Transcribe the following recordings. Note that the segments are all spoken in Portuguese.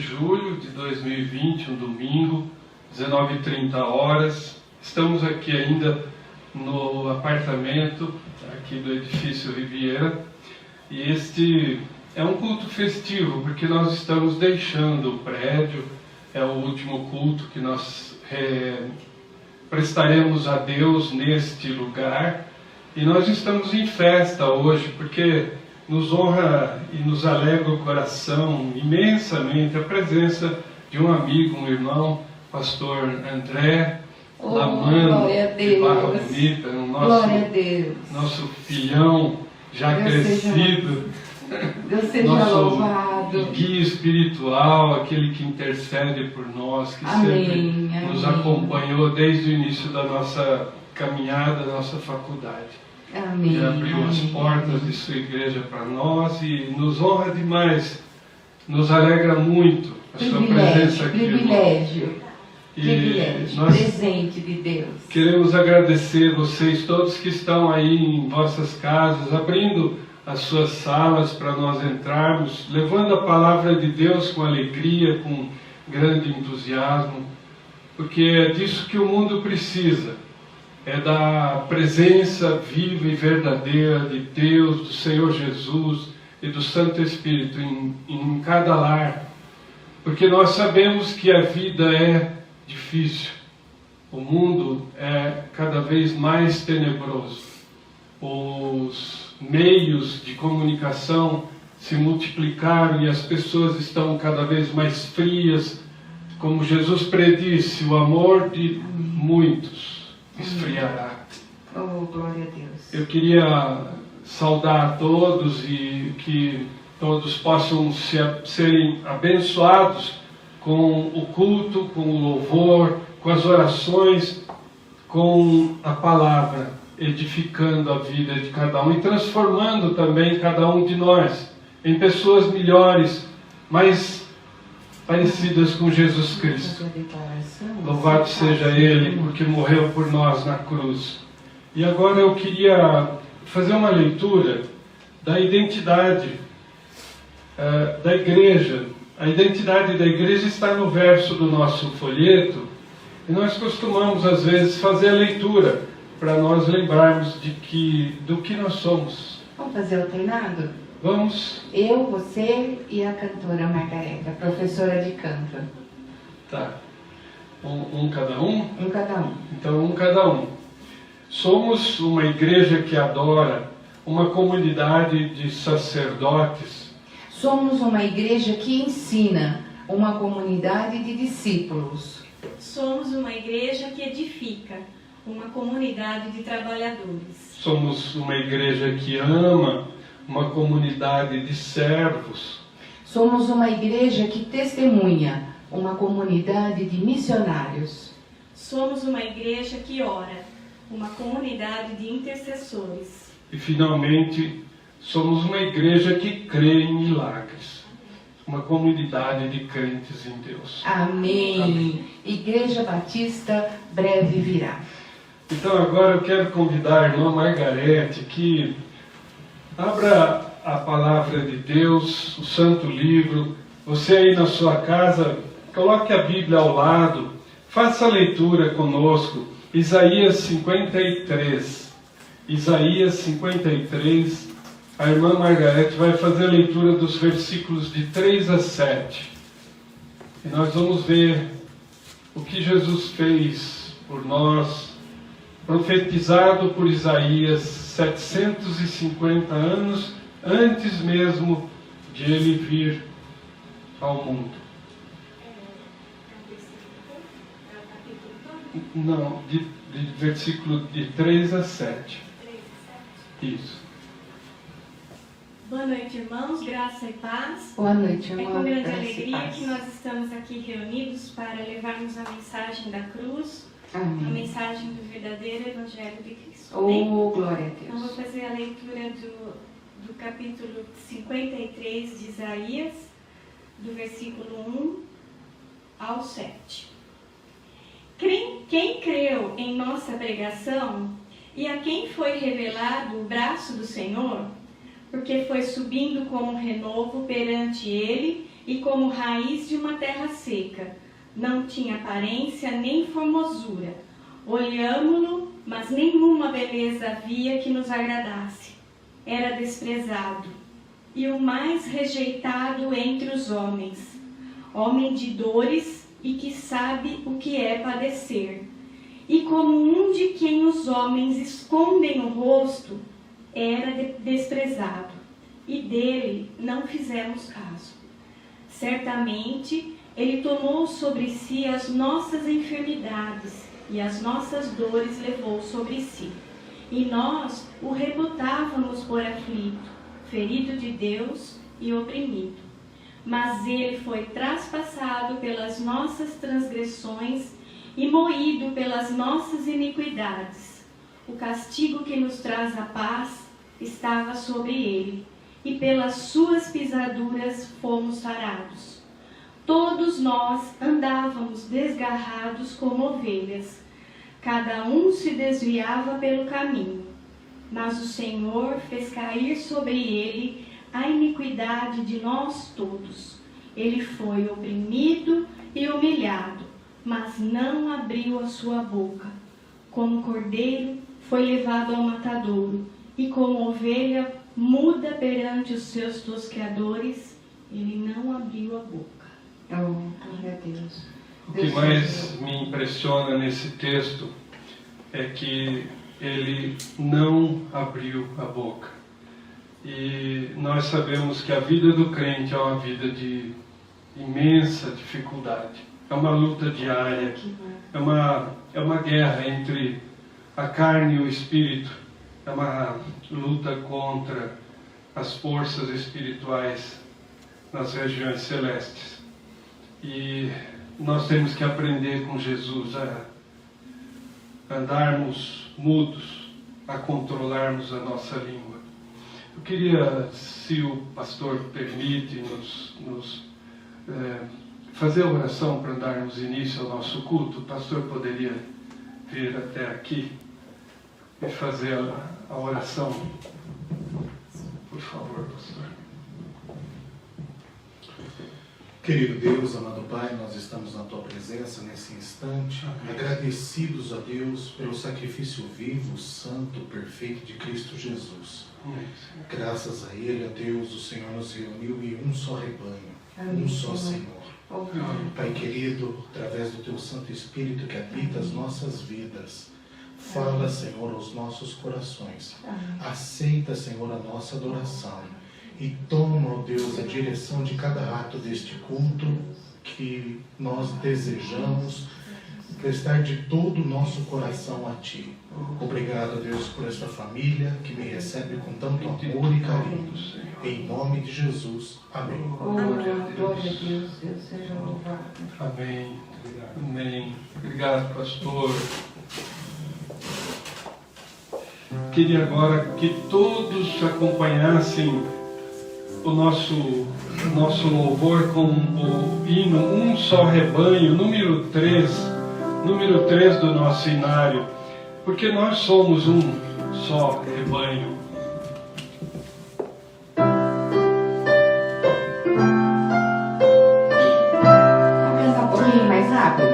julho de 2020, um domingo, 19h30. Estamos aqui ainda no apartamento aqui do edifício Riviera, e este é um culto festivo, porque nós estamos deixando o prédio, é o último culto que nós prestaremos a Deus neste lugar, e nós estamos em festa hoje, porque nos honra e nos alegra o coração imensamente a presença de um amigo, um irmão, pastor André Lamano, de Barra Bonita, nosso filhão já Deus crescido, Deus seja nosso louvado. guia espiritual, aquele que intercede por nós, que sempre nos acompanhou desde o início da nossa caminhada, da nossa faculdade. Amém. E abriu as portas de sua igreja para nós e nos honra demais, nos alegra muito a sua presença aqui. Privilégio. Nós presente de Deus. Queremos agradecer vocês todos que estão aí em vossas casas, abrindo as suas salas para nós entrarmos, levando a palavra de Deus com alegria, com grande entusiasmo, porque é disso que o mundo precisa, é da presença viva e verdadeira de Deus, do Senhor Jesus e do Santo Espírito em cada lar, porque nós sabemos que a vida é difícil, o mundo é cada vez mais tenebroso, os meios de comunicação se multiplicaram e as pessoas estão cada vez mais frias, como Jesus predisse, o amor de muitos esfriará. Oh, glória a Deus. Eu queria saudar a todos e que todos possam serem abençoados com o culto, com o louvor, com as orações, com a palavra, edificando a vida de cada um e transformando também cada um de nós em pessoas melhores, mais parecidas com Jesus Cristo. Louvado seja Ele, porque morreu por nós na cruz. E agora eu queria fazer uma leitura da identidade da igreja. A identidade da igreja está no verso do nosso folheto, e nós costumamos às vezes fazer a leitura para nós lembrarmos do que nós somos. Vamos fazer alternado? Vamos. Eu, você e a cantora Margareta, professora de canto. Tá. Um cada um? Um cada um. Então, um cada um. Somos uma igreja que adora, uma comunidade de sacerdotes. Somos uma igreja que ensina, uma comunidade de discípulos. Somos uma igreja que edifica, uma comunidade de trabalhadores. Somos uma igreja que ama, uma comunidade de servos. Somos uma igreja que testemunha, uma comunidade de missionários. Somos uma igreja que ora, uma comunidade de intercessores. E finalmente, somos uma igreja que crê em milagres, uma comunidade de crentes em Deus. Amém. Amém. Igreja Batista breve virá. Então agora eu quero convidar a irmã Margarete que abra a palavra de Deus, o Santo Livro. Você aí na sua casa, coloque a Bíblia ao lado, faça a leitura conosco. Isaías 53. Isaías 53. A irmã Margarete vai fazer a leitura dos versículos de 3 a 7. E nós vamos ver o que Jesus fez por nós, profetizado por Isaías 750 anos antes mesmo de ele vir ao mundo. Não, de versículo de 3 a 7. Isso. Boa noite, irmãos, graça e paz. Boa noite, irmão. É com grande Graça e alegria paz. que nós estamos aqui reunidos para levarmos a mensagem da cruz, a Amém. mensagem do verdadeiro Evangelho de Cristo. Oh, glória a Então, vou Deus. fazer a leitura do capítulo 53 de Isaías, do versículo 1 ao 7. Quem creu em nossa pregação e a quem foi revelado o braço do Senhor, porque foi subindo como renovo perante ele e como raiz de uma terra seca. Não tinha aparência nem formosura. Olhámo-lo, mas nenhuma beleza havia que nos agradasse. Era desprezado, e o mais rejeitado entre os homens. Homem de dores e que sabe o que é padecer. E como um de quem os homens escondem o rosto, era desprezado, e dele não fizemos caso. Certamente, ele tomou sobre si as nossas enfermidades, e as nossas dores levou sobre si. E nós o reputávamos por aflito, ferido de Deus e oprimido. Mas ele foi traspassado pelas nossas transgressões e moído pelas nossas iniquidades. O castigo que nos traz a paz estava sobre ele, e pelas suas pisaduras fomos sarados. Todos nós andávamos desgarrados como ovelhas, cada um se desviava pelo caminho, mas o Senhor fez cair sobre ele a iniquidade de nós todos. Ele foi oprimido e humilhado, mas não abriu a sua boca. Como cordeiro foi levado ao matadouro, e como ovelha muda perante os seus tosqueadores, ele não abriu a boca. Oh, glória a Deus. O que mais me impressiona nesse texto é que ele não abriu a boca. E nós sabemos que a vida do crente é uma vida de imensa dificuldade. É uma luta diária, é uma guerra entre a carne e o espírito, é uma luta contra as forças espirituais nas regiões celestes. E nós temos que aprender com Jesus a andarmos mudos, a controlarmos a nossa língua. Eu queria, se o pastor permite, nos fazer a oração para darmos início ao nosso culto. O pastor poderia vir até aqui e fazer a oração. Por favor, pastor. Querido Deus, amado Pai, nós estamos na Tua presença nesse instante, agradecidos a Deus pelo sacrifício vivo, santo, perfeito de Cristo Jesus. Graças a Ele, a Deus, o Senhor nos reuniu em um só rebanho, um só Senhor. Pai querido, através do Teu Santo Espírito que habita as nossas vidas, fala, Senhor, aos nossos corações. Aceita, Senhor, a nossa adoração. E toma, ó Deus, a direção de cada ato deste culto que nós desejamos prestar de todo o nosso coração a Ti. Obrigado, Deus, por esta família que me recebe com tanto amor e carinho. Em nome de Jesus. Amém. Glória a Deus, Deus seja louvado. Amém. Amém. Obrigado, pastor. Queria agora que todos acompanhassem o nosso louvor com o hino Um Só Rebanho, número 3 do nosso hinário, porque nós somos um só rebanho. Vamos cantar um pouquinho mais rápido?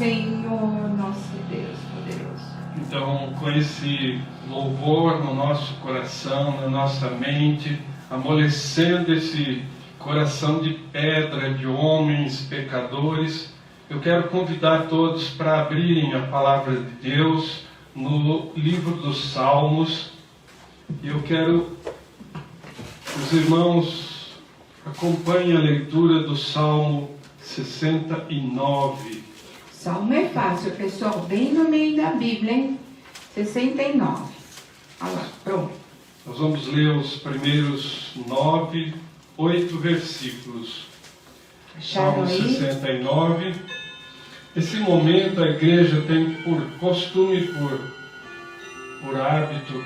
Senhor, nosso Deus poderoso. Então, com esse louvor no nosso coração, na nossa mente, amolecendo esse coração de pedra de homens pecadores, eu quero convidar todos para abrirem a palavra de Deus no livro dos Salmos. E eu quero que os irmãos acompanhem a leitura do Salmo 69. Salmo é fácil, pessoal, bem no meio da Bíblia, hein? 69. Olha lá, pronto. Nós vamos ler os primeiros 8 versículos. Acharam Salmo aí? 69. Esse momento a igreja tem por costume, por hábito,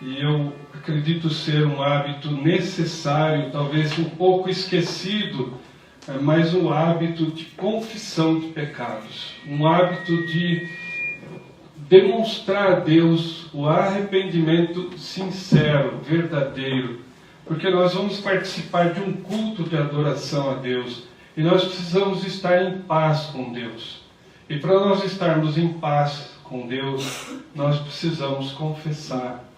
e eu acredito ser um hábito necessário, talvez um pouco esquecido, mas um hábito de confissão de pecados, um hábito de demonstrar a Deus o arrependimento sincero, verdadeiro, porque nós vamos participar de um culto de adoração a Deus e nós precisamos estar em paz com Deus. E para nós estarmos em paz com Deus, nós precisamos confessar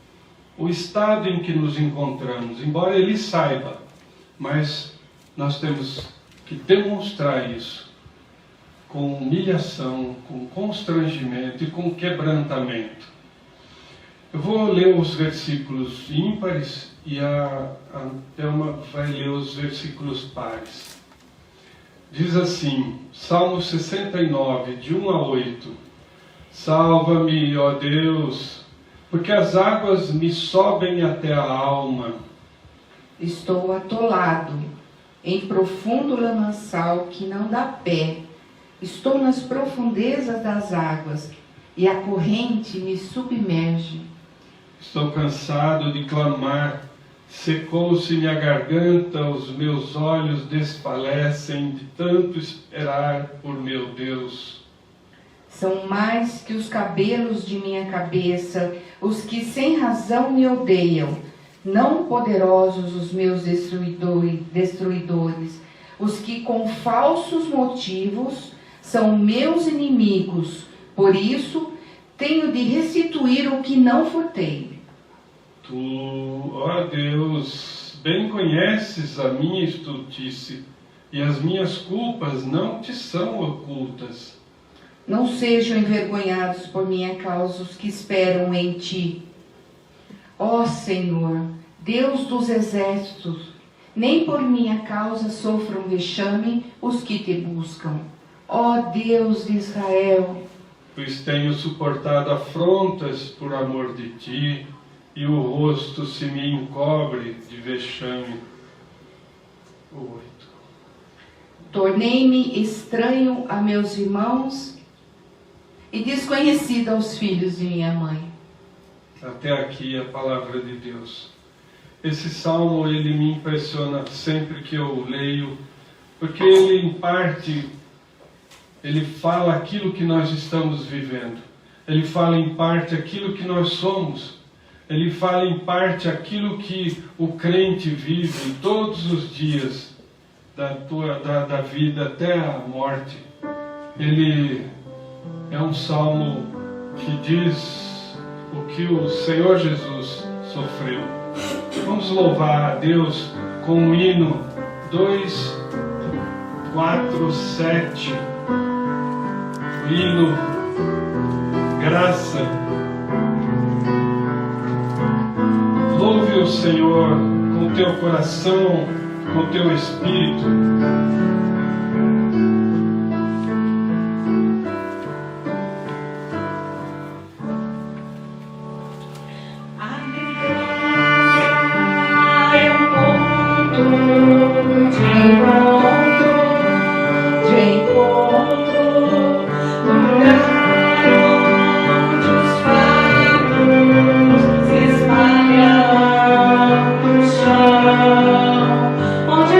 o estado em que nos encontramos, embora Ele saiba, mas nós temos que demonstrar isso com humilhação, com constrangimento e com quebrantamento. Eu vou ler os versículos ímpares e a Thelma vai ler os versículos pares. Diz assim, Salmo 69, de 1 a 8. Salva-me, ó Deus, porque as águas me sobem até a alma. Estou atolado em profundo lamaçal que não dá pé. Estou nas profundezas das águas e a corrente me submerge. Estou cansado de clamar, secou-se minha garganta, os meus olhos desfalecem de tanto esperar por meu Deus. São mais que os cabelos de minha cabeça, os que sem razão me odeiam. Não poderosos os meus destruidores, os que com falsos motivos são meus inimigos. Por isso, tenho de restituir o que não furtei. Tu, ó Deus, bem conheces a minha estultice, e as minhas culpas não te são ocultas. Não sejam envergonhados por minha causa os que esperam em ti. Ó Senhor, Deus dos exércitos, nem por minha causa sofram vexame os que te buscam. Ó Deus de Israel, Pois tenho suportado afrontas por amor de ti, e o rosto se me encobre de vexame. 8. tornei-me estranho a meus irmãos e desconhecido aos filhos de minha mãe. Até aqui a palavra de Deus. Esse salmo, ele me impressiona sempre que eu leio, porque ele, em parte, ele fala aquilo que nós estamos vivendo. Ele fala, em parte, aquilo que nós somos. Ele fala, em parte, aquilo que o crente vive todos os dias da vida até a morte. Ele é um salmo que diz o que o Senhor Jesus sofreu. Vamos louvar a Deus com o hino 247, o hino Graça. Louve o Senhor com o teu coração, com o teu espírito. Onde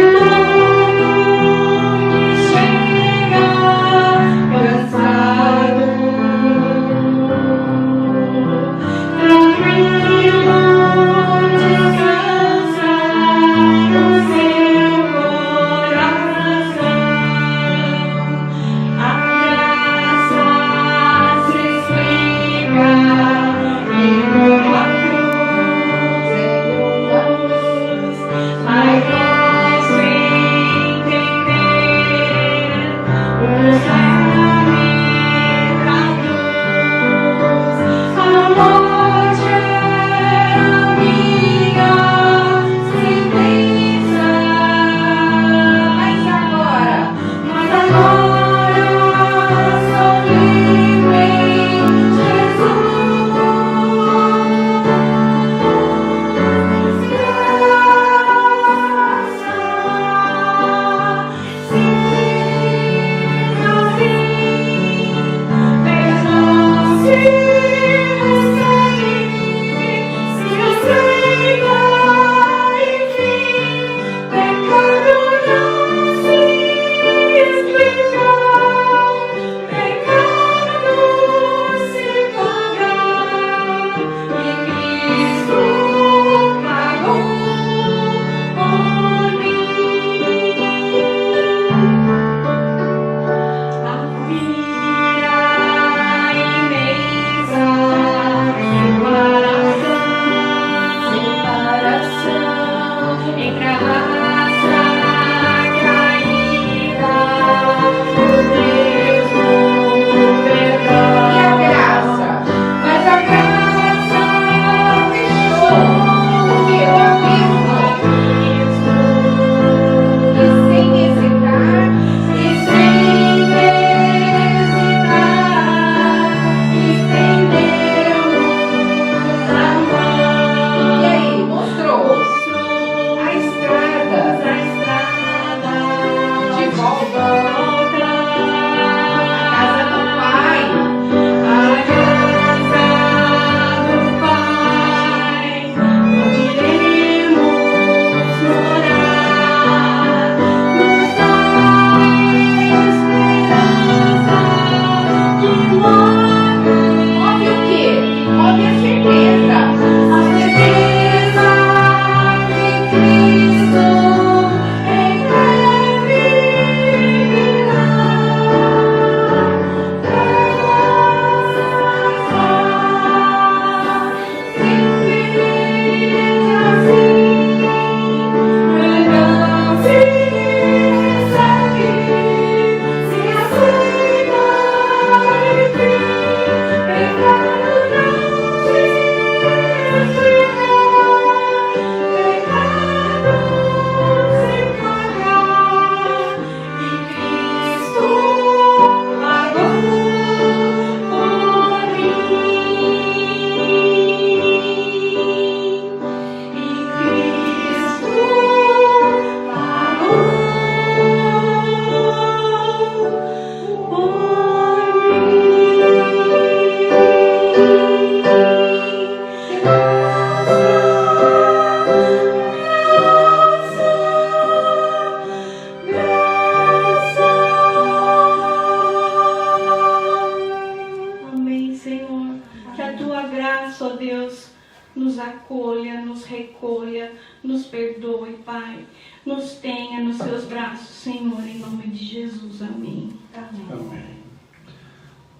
acolha, nos recolha, nos perdoe, Pai. Nos tenha nos seus braços, Senhor, em nome de Jesus. Amém. Amém. Amém.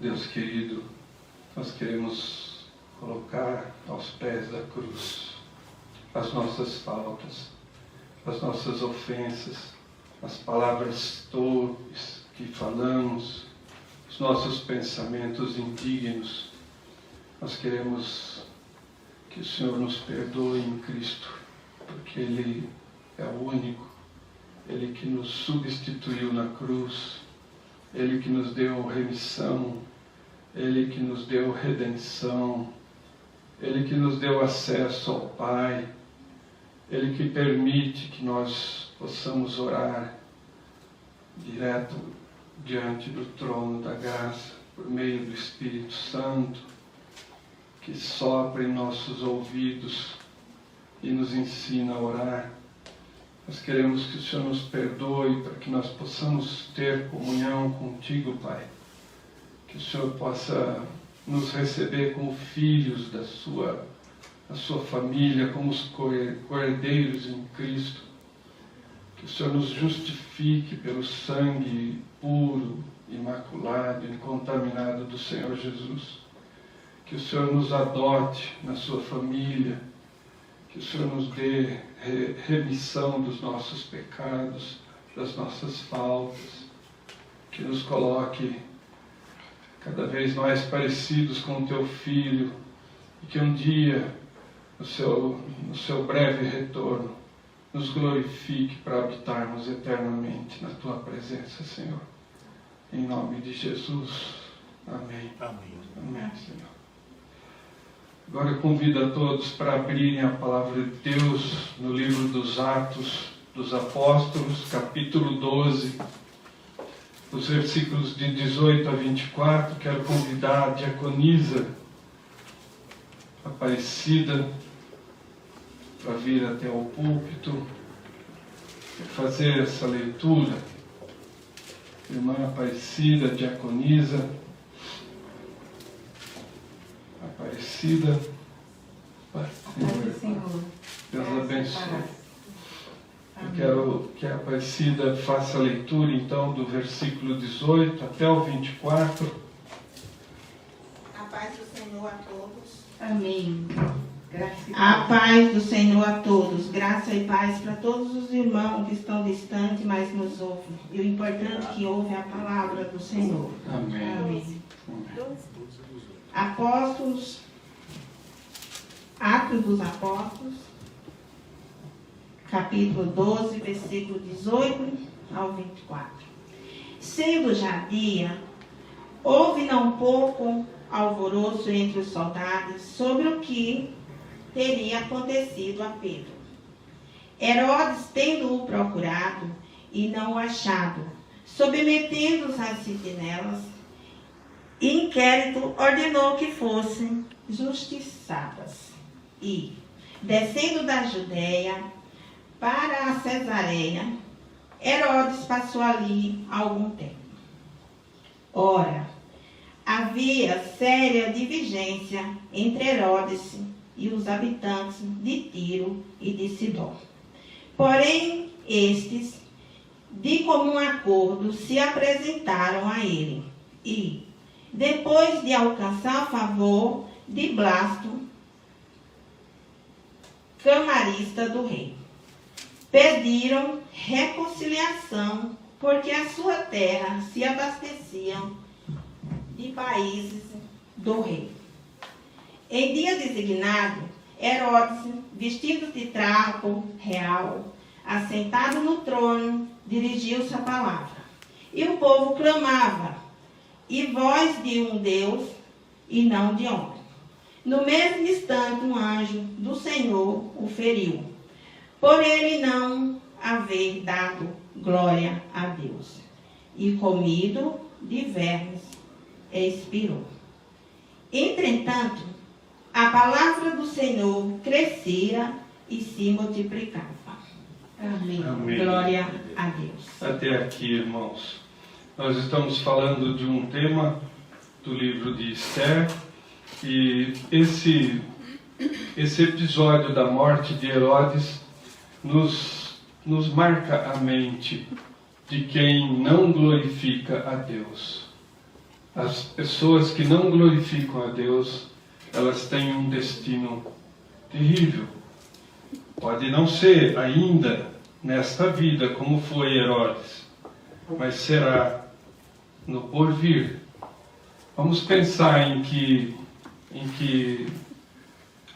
Deus querido, nós queremos colocar aos pés da cruz as nossas faltas, as nossas ofensas, as palavras torpes que falamos, os nossos pensamentos indignos. Nós queremos que o Senhor nos perdoe em Cristo, porque Ele é o único, Ele que nos substituiu na cruz, Ele que nos deu remissão, Ele que nos deu redenção, Ele que nos deu acesso ao Pai, Ele que permite que nós possamos orar direto diante do trono da graça, por meio do Espírito Santo, que sopra em nossos ouvidos e nos ensina a orar. Nós queremos que o Senhor nos perdoe para que nós possamos ter comunhão contigo, Pai. Que o Senhor possa nos receber como filhos da sua família, como os cordeiros em Cristo. Que o Senhor nos justifique pelo sangue puro, imaculado, incontaminado do Senhor Jesus. Que o Senhor nos adote na sua família. Que o Senhor nos dê remissão dos nossos pecados, das nossas faltas. Que nos coloque cada vez mais parecidos com o Teu Filho. E que um dia, no seu breve retorno, nos glorifique para habitarmos eternamente na Tua presença, Senhor. Em nome de Jesus. Amém. Amém. Amém, Senhor. Agora eu convido a todos para abrirem a palavra de Deus no livro dos Atos dos Apóstolos, capítulo 12, os versículos de 18 a 24. Quero convidar a diaconisa Aparecida para vir até o púlpito e fazer essa leitura. Irmã Aparecida, diaconisa Aparecida, Pai, Senhor. Deus abençoe. Eu quero que a Aparecida faça a leitura então do versículo 18 até o 24. A paz do Senhor a todos. Amém. Graças A paz do Senhor a todos. Graça e paz para todos os irmãos que estão distantes, mas nos ouvem. E o importante é que ouvem a palavra do Senhor. Amém. Amém. Amém. Apóstolos, Atos dos Apóstolos, capítulo 12, versículo 18 ao 24. Sendo já dia, houve não pouco alvoroço entre os soldados sobre o que teria acontecido a Pedro. Herodes, tendo-o procurado e não o achado, submetendo-os às sentinelas, inquérito ordenou que fossem justiçadas. E, descendo da Judéia para a Cesareia, Herodes passou ali algum tempo. Ora, havia séria divergência entre Herodes e os habitantes de Tiro e de Sidom. Porém, estes, de comum acordo, se apresentaram a ele e, depois de alcançar o favor de Blasto, camarista do rei, pediram reconciliação, porque a sua terra se abastecia de países do rei. Em dia designado, Herodes, vestido de trapo real, assentado no trono, dirigiu-se à palavra. E o povo clamava, e voz de um Deus, e não de homem. No mesmo instante, um anjo do Senhor o feriu, por ele não haver dado glória a Deus. E comido de vermes, expirou. Entretanto, a palavra do Senhor crescia e se multiplicava. Amém. Amém. Glória a Deus. Até aqui, irmãos. Nós estamos falando de um tema do livro de Esther, e esse esse episódio da morte de Herodes nos marca a mente de quem não glorifica a Deus. As pessoas que não glorificam a Deus, elas têm um destino terrível. Pode não ser ainda nesta vida como foi Herodes, mas será no porvir. Vamos pensar em que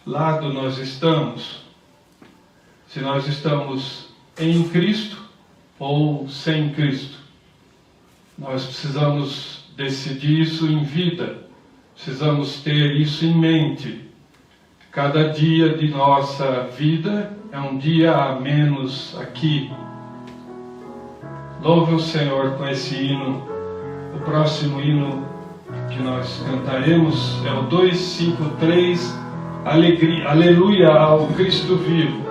lado nós estamos. Se nós estamos em Cristo ou sem Cristo. Nós precisamos decidir isso em vida. Precisamos ter isso em mente. Cada dia de nossa vida é um dia a menos aqui. Louve o Senhor com esse hino. O próximo hino que nós cantaremos é o 253, Alegria, Aleluia ao Cristo vivo.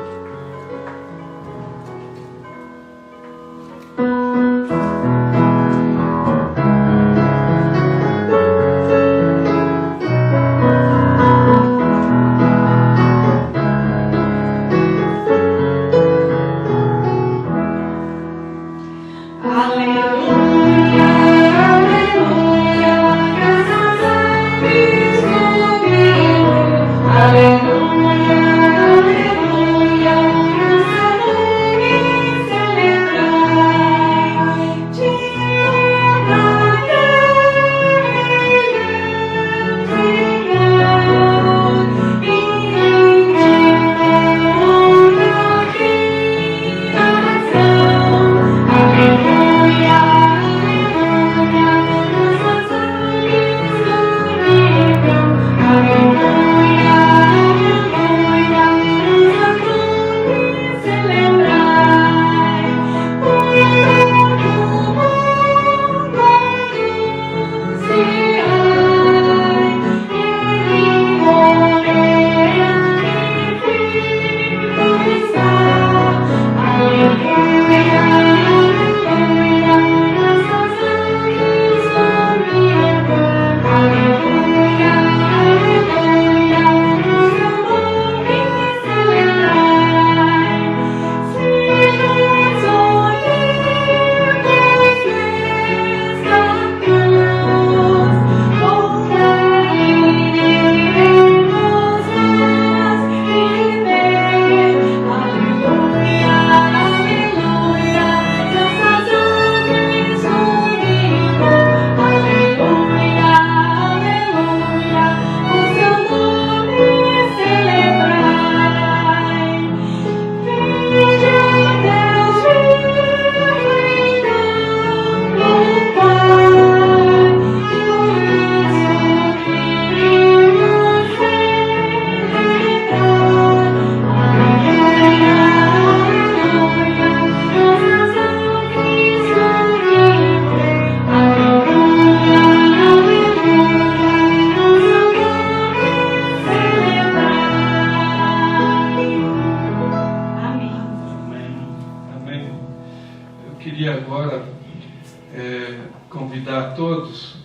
convidar todos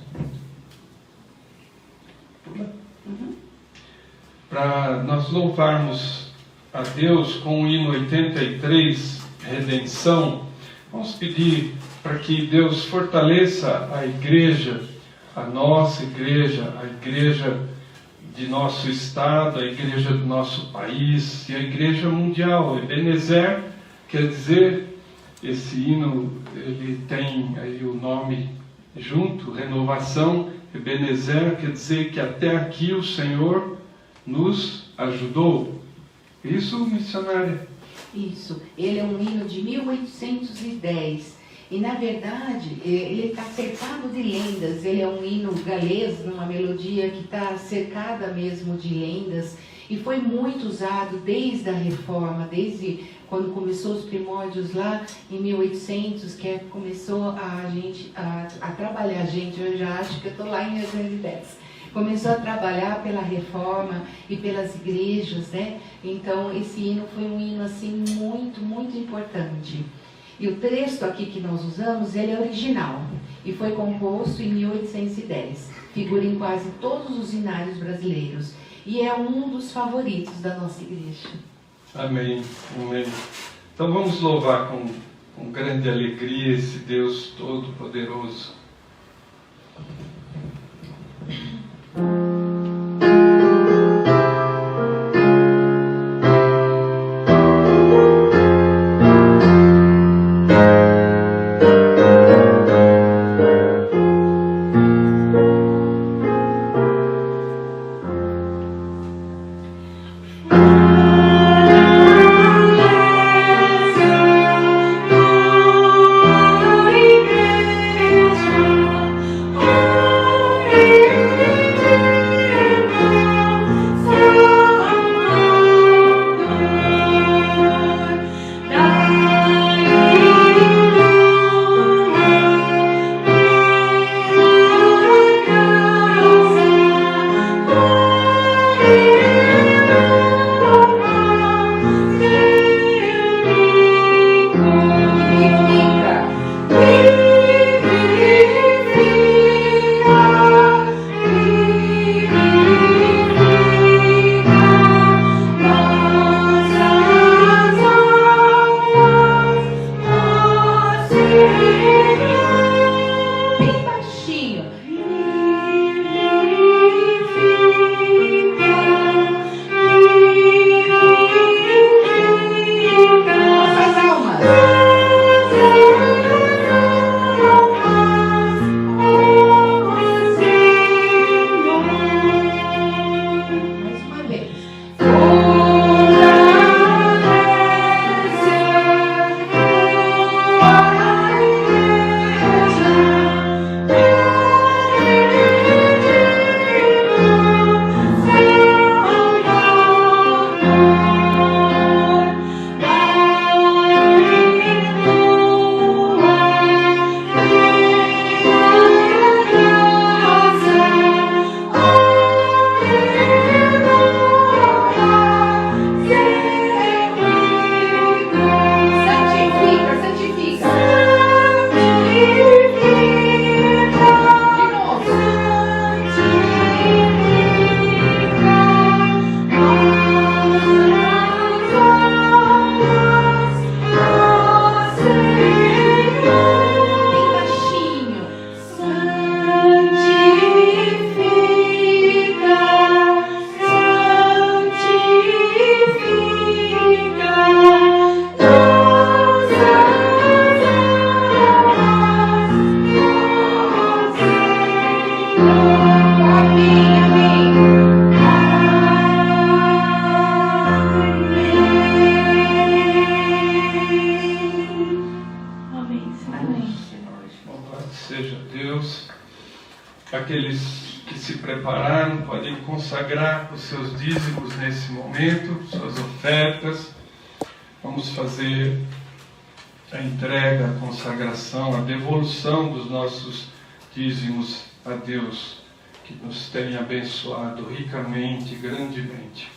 para nós louvarmos a Deus com o hino 83, Redenção. Vamos pedir para que Deus fortaleça a igreja, a nossa igreja, a igreja de nosso estado, a igreja do nosso país e a igreja mundial. Ebenezer quer dizer, esse hino, ele tem aí o nome junto, renovação. Ebenezer quer dizer que até aqui o Senhor nos ajudou. Isso, missionária? Isso. Ele é um hino de 1810. E, na verdade, ele está cercado de lendas. Ele é um hino galês, uma melodia que está cercada mesmo de lendas. E foi muito usado desde a Reforma, desde quando começou os primórdios lá em 1800, que começou a gente a trabalhar. Gente, eu já acho que eu estou lá em 1810. Começou a trabalhar pela Reforma e pelas igrejas, né? Então, esse hino foi um hino, assim, muito, muito importante. E o texto aqui que nós usamos, ele é original e foi composto em 1810. Figura em quase todos os hinários brasileiros. e é um dos favoritos da nossa igreja. Amém. Amém. Então vamos louvar com grande alegria esse Deus Todo-Poderoso. Aqueles que se prepararam podem consagrar os seus dízimos nesse momento, suas ofertas. Vamos fazer a entrega, a consagração, a devolução dos nossos dízimos a Deus, que nos tem abençoado ricamente, grandemente.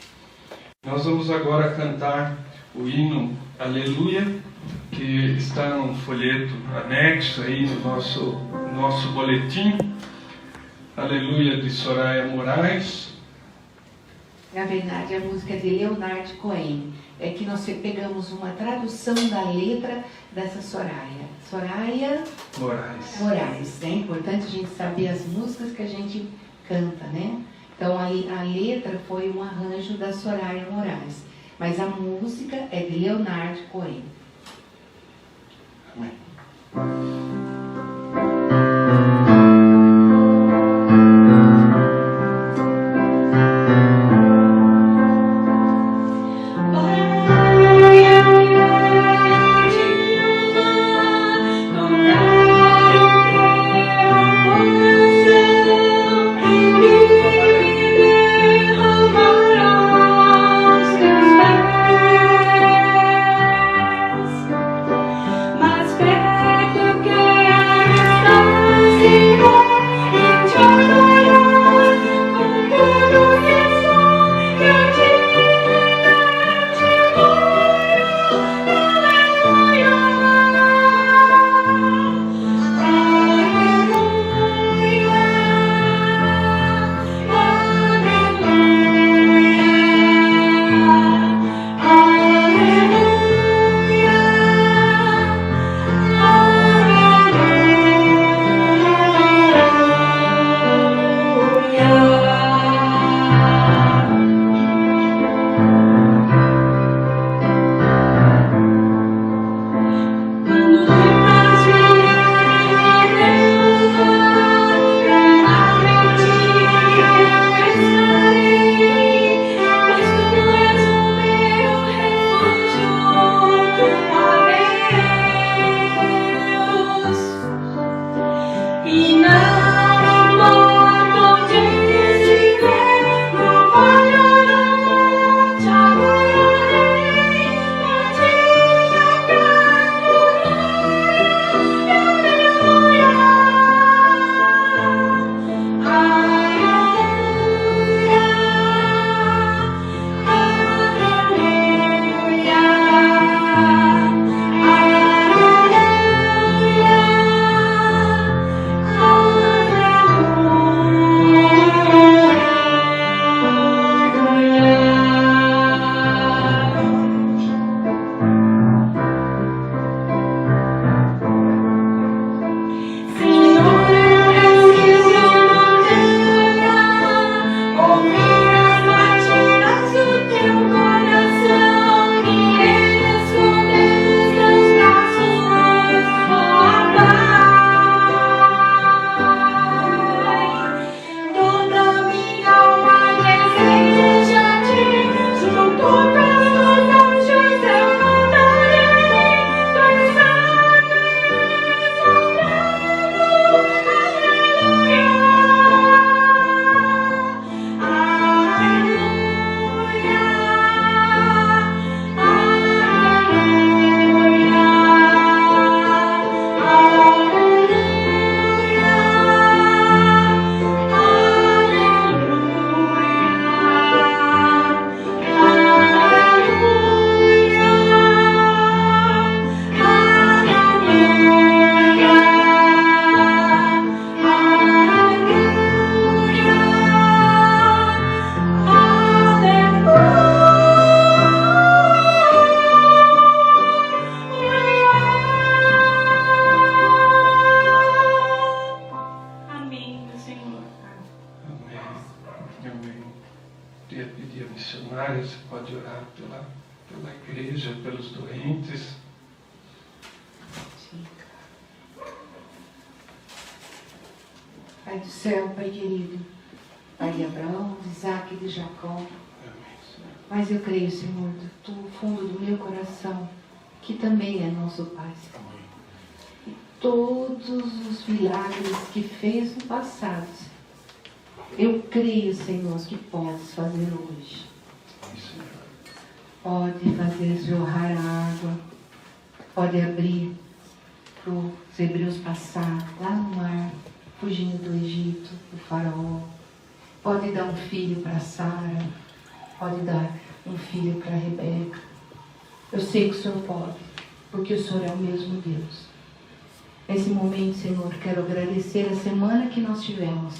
Nós vamos agora cantar o hino Aleluia, que está num folheto anexo aí no nosso boletim. Aleluia, de Soraya Moraes. Na verdade, a música é de Leonard Cohen. É que nós pegamos uma tradução da letra dessa Soraya. Soraya Moraes. É importante a gente saber as músicas que a gente canta, né? Então, a letra foi um arranjo da Soraya Moraes. Mas a música é de Leonard Cohen. Amém. Mas perto que queria pedir a missionária, você pode orar pela igreja, pelos doentes. Pai do céu, Pai querido, Pai de Abraão, de Isaac e de Jacó. Mas eu creio, Senhor, do fundo do meu coração, que também é nosso Pai. E todos os milagres que fez no passado, eu creio, Senhor, que podes fazer hoje. Pode fazer jorrar a água, pode abrir para os hebreus passar lá no mar, fugindo do Egito, do faraó. Pode dar um filho para Sara, pode dar um filho para Rebeca. Eu sei que o Senhor pode, porque o Senhor é o mesmo Deus. Nesse momento, Senhor, quero agradecer a semana que nós tivemos,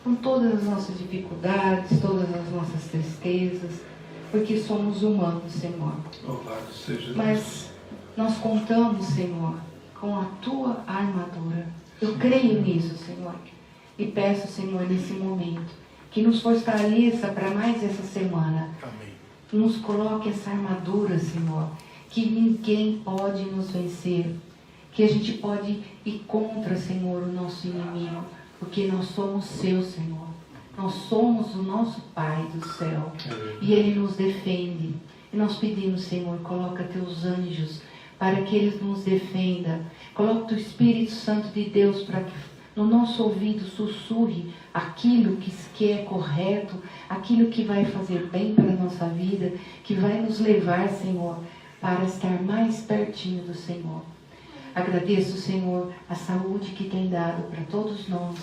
com todas as nossas dificuldades, todas as nossas tristezas, porque somos humanos, Senhor. Louvado seja Deus. Mas nós contamos, Senhor, com a Tua armadura. Eu creio nisso, Senhor. E peço, Senhor, nesse momento, que nos fortaleça para mais essa semana. Amém. Nos coloque essa armadura, Senhor, que ninguém pode nos vencer. Que a gente pode ir contra, Senhor, o nosso inimigo. Porque nós somos seus, Senhor. Nós somos o nosso Pai do céu. E Ele nos defende. E nós pedimos, Senhor, coloca Teus anjos para que Eles nos defendam. Coloca o Espírito Santo de Deus para que no nosso ouvido sussurre aquilo que é correto, aquilo que vai fazer bem para a nossa vida, que vai nos levar, Senhor, para estar mais pertinho do Senhor. Agradeço, Senhor, a saúde que tem dado para todos nós.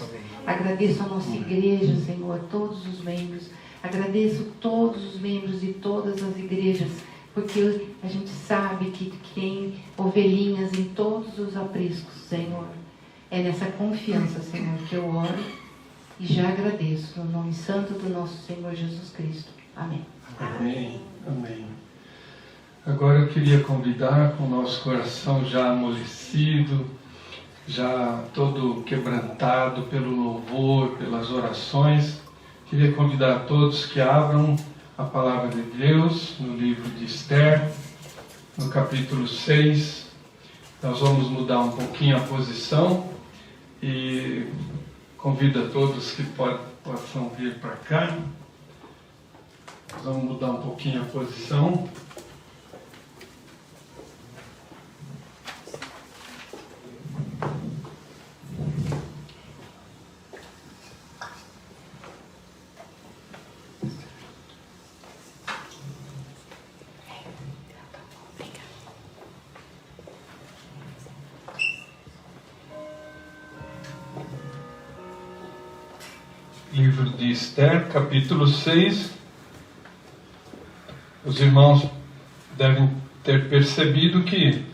Agradeço a nossa igreja, Senhor, todos os membros. Agradeço todos os membros de todas as igrejas, porque a gente sabe que tem ovelhinhas em todos os apriscos, Senhor. É nessa confiança, Senhor, que eu oro e já agradeço, no nome santo do nosso Senhor Jesus Cristo. Amém. Amém. Amém. Agora eu queria convidar, com o nosso coração já amolecido, já todo quebrantado pelo louvor, pelas orações, queria convidar todos que abram a palavra de Deus no livro de Esther, no capítulo 6. Nós vamos mudar um pouquinho a posição e convido a todos que possam vir para cá. Nós vamos mudar um pouquinho a posição. Livro de Esther, capítulo 6. Os irmãos devem ter percebido que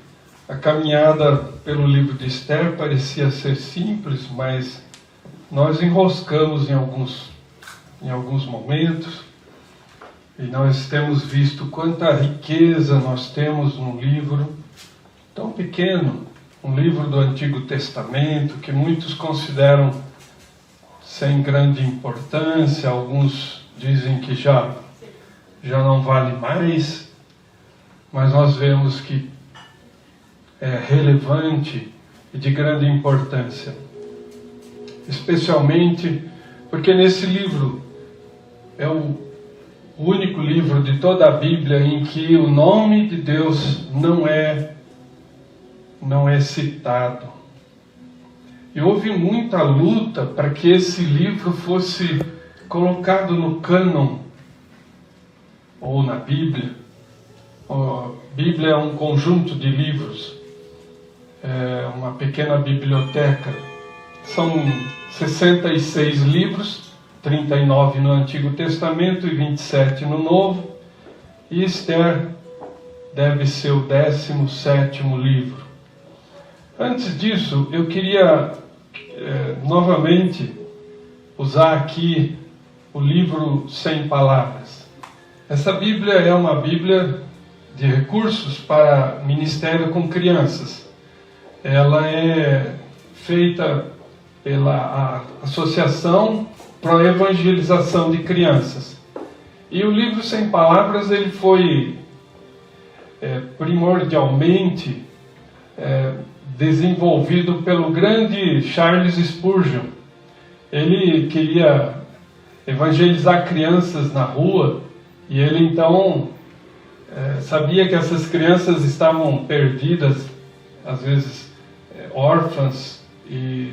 a caminhada pelo livro de Esther parecia ser simples, mas nós enroscamos em alguns momentos, e nós temos visto quanta riqueza nós temos num livro tão pequeno, um livro do Antigo Testamento, que muitos consideram sem grande importância, alguns dizem que já não vale mais, mas nós vemos que é relevante e de grande importância, especialmente porque nesse livro é o único livro de toda a Bíblia em que o nome de Deus não é citado. E houve muita luta para que esse livro fosse colocado no cânon, ou na Bíblia. A Bíblia é um conjunto de livros, é uma pequena biblioteca. São 66 livros, 39 no Antigo Testamento e 27 no Novo. E Esther deve ser o 17º livro. Antes disso, eu queria novamente usar aqui o livro Sem Palavras. Essa Bíblia é uma Bíblia de recursos para ministério com crianças. Ela é feita pela Associação para a Evangelização de Crianças. E o livro Sem Palavras, ele foi primordialmente desenvolvido pelo grande Charles Spurgeon. Ele queria evangelizar crianças na rua, e ele então sabia que essas crianças estavam perdidas, às vezes órfãs e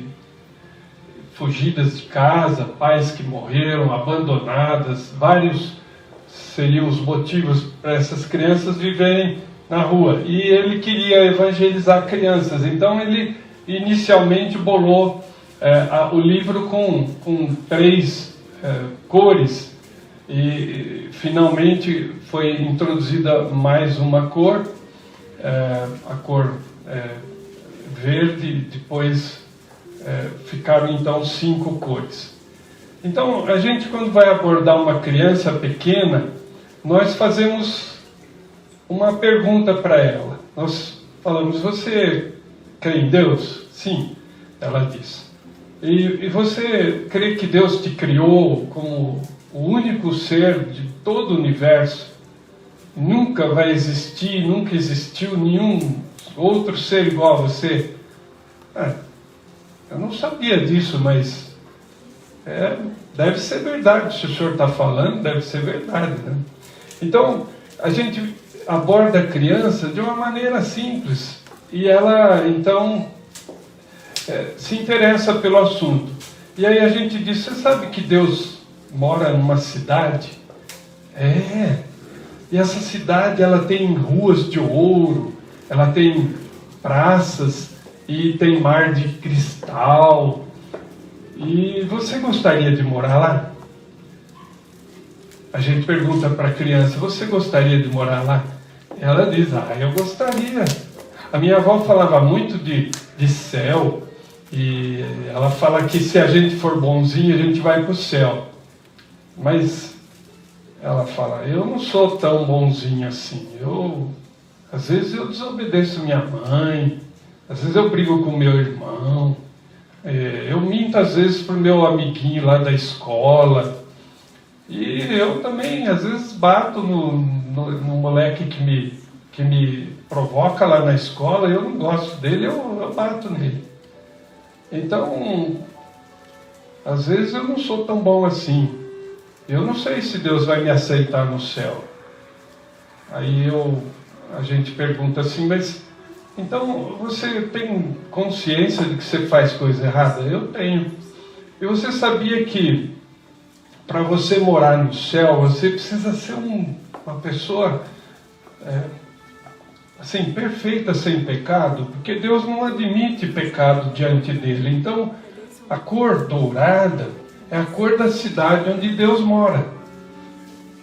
fugidas de casa, pais que morreram, abandonadas. Vários seriam os motivos para essas crianças viverem na rua. E ele queria evangelizar crianças. Então ele inicialmente bolou o livro com 3 cores. E finalmente foi introduzida mais uma cor, a cor verde. Depois ficaram então 5 cores. Então a gente, quando vai abordar uma criança pequena, nós fazemos uma pergunta para ela. Nós falamos: você crê em Deus? Sim, ela diz. E você crê que Deus te criou como o único ser de todo o universo? Nunca vai existir, nunca existiu nenhum outro ser igual a você? Eu não sabia disso, mas deve ser verdade. Se o senhor está falando, deve ser verdade, né? Então, a gente aborda a criança de uma maneira simples, e ela, então, se interessa pelo assunto. E aí a gente diz: você sabe que Deus mora numa cidade? E essa cidade, ela tem ruas de ouro, ela tem praças, e tem mar de cristal. E você gostaria de morar lá? A gente pergunta para a criança: você gostaria de morar lá? Ela diz: eu gostaria. A minha avó falava muito de céu, e ela fala que se a gente for bonzinho, a gente vai para o céu. Mas ela fala: eu não sou tão bonzinho assim. Às vezes eu desobedeço minha mãe, às vezes eu brigo com meu irmão, eu minto às vezes para o meu amiguinho lá da escola, e eu também às vezes bato no moleque que me provoca lá na escola. Eu não gosto dele, eu bato nele. Então, às vezes eu não sou tão bom assim. Eu não sei se Deus vai me aceitar no céu. Aí a gente pergunta assim: mas então você tem consciência de que você faz coisa errada? Eu tenho. E você sabia que para você morar no céu, você precisa ser uma pessoa assim, perfeita, sem pecado? Porque Deus não admite pecado diante dele. Então, a cor dourada é a cor da cidade onde Deus mora.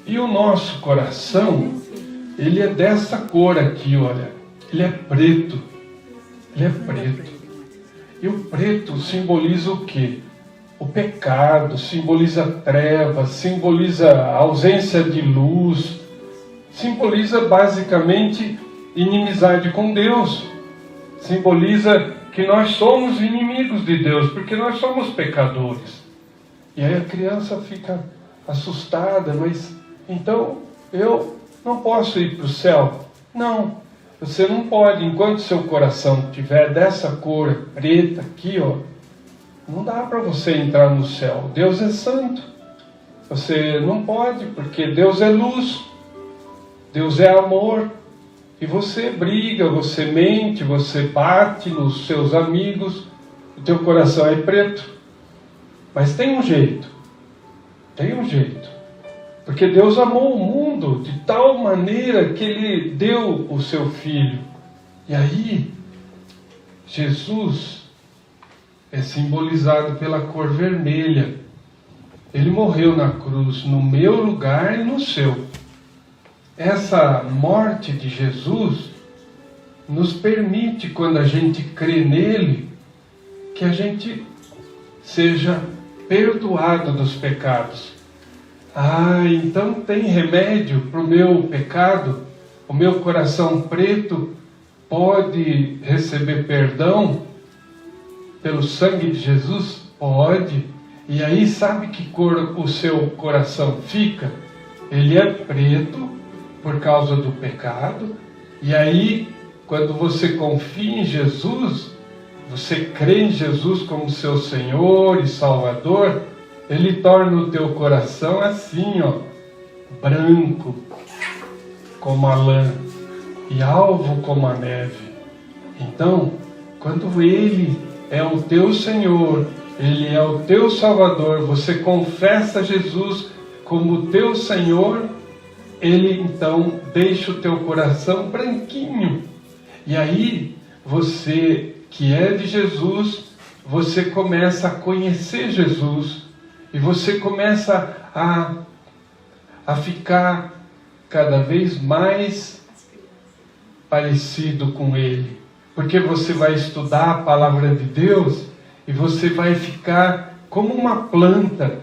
E o nosso coração, ele é dessa cor aqui, olha. Ele é preto. Ele é preto. E o preto simboliza o quê? O pecado, simboliza trevas, simboliza a ausência de luz, simboliza basicamente inimizade com Deus. Simboliza que nós somos inimigos de Deus, porque nós somos pecadores. E aí a criança fica assustada: mas então eu não posso ir para o céu? Não, você não pode. Enquanto seu coração estiver dessa cor preta aqui, não dá para você entrar no céu. Deus é santo. Você não pode, porque Deus é luz, Deus é amor. E você briga, você mente, você bate nos seus amigos, o teu coração é preto. Mas tem um jeito. Porque Deus amou o mundo de tal maneira que Ele deu o seu Filho. E aí, Jesus é simbolizado pela cor vermelha. Ele morreu na cruz no meu lugar e no seu. Essa morte de Jesus nos permite, quando a gente crê nele, que a gente seja perdoado dos pecados. Então tem remédio para o meu pecado? O meu coração preto pode receber perdão pelo sangue de Jesus? Pode. E aí, sabe que cor o seu coração fica? ele é preto por causa do pecado. E aí, quando você confia em Jesus, você crê em Jesus como seu Senhor e Salvador, Ele torna o teu coração assim, ó, branco como a lã e alvo como a neve. Então, quando Ele é o teu Senhor, Ele é o teu Salvador, você confessa Jesus como teu Senhor, Ele então deixa o teu coração branquinho. E aí, você que é de Jesus, você começa a conhecer Jesus e você começa a ficar cada vez mais parecido com Ele. Porque você vai estudar a palavra de Deus e você vai ficar como uma planta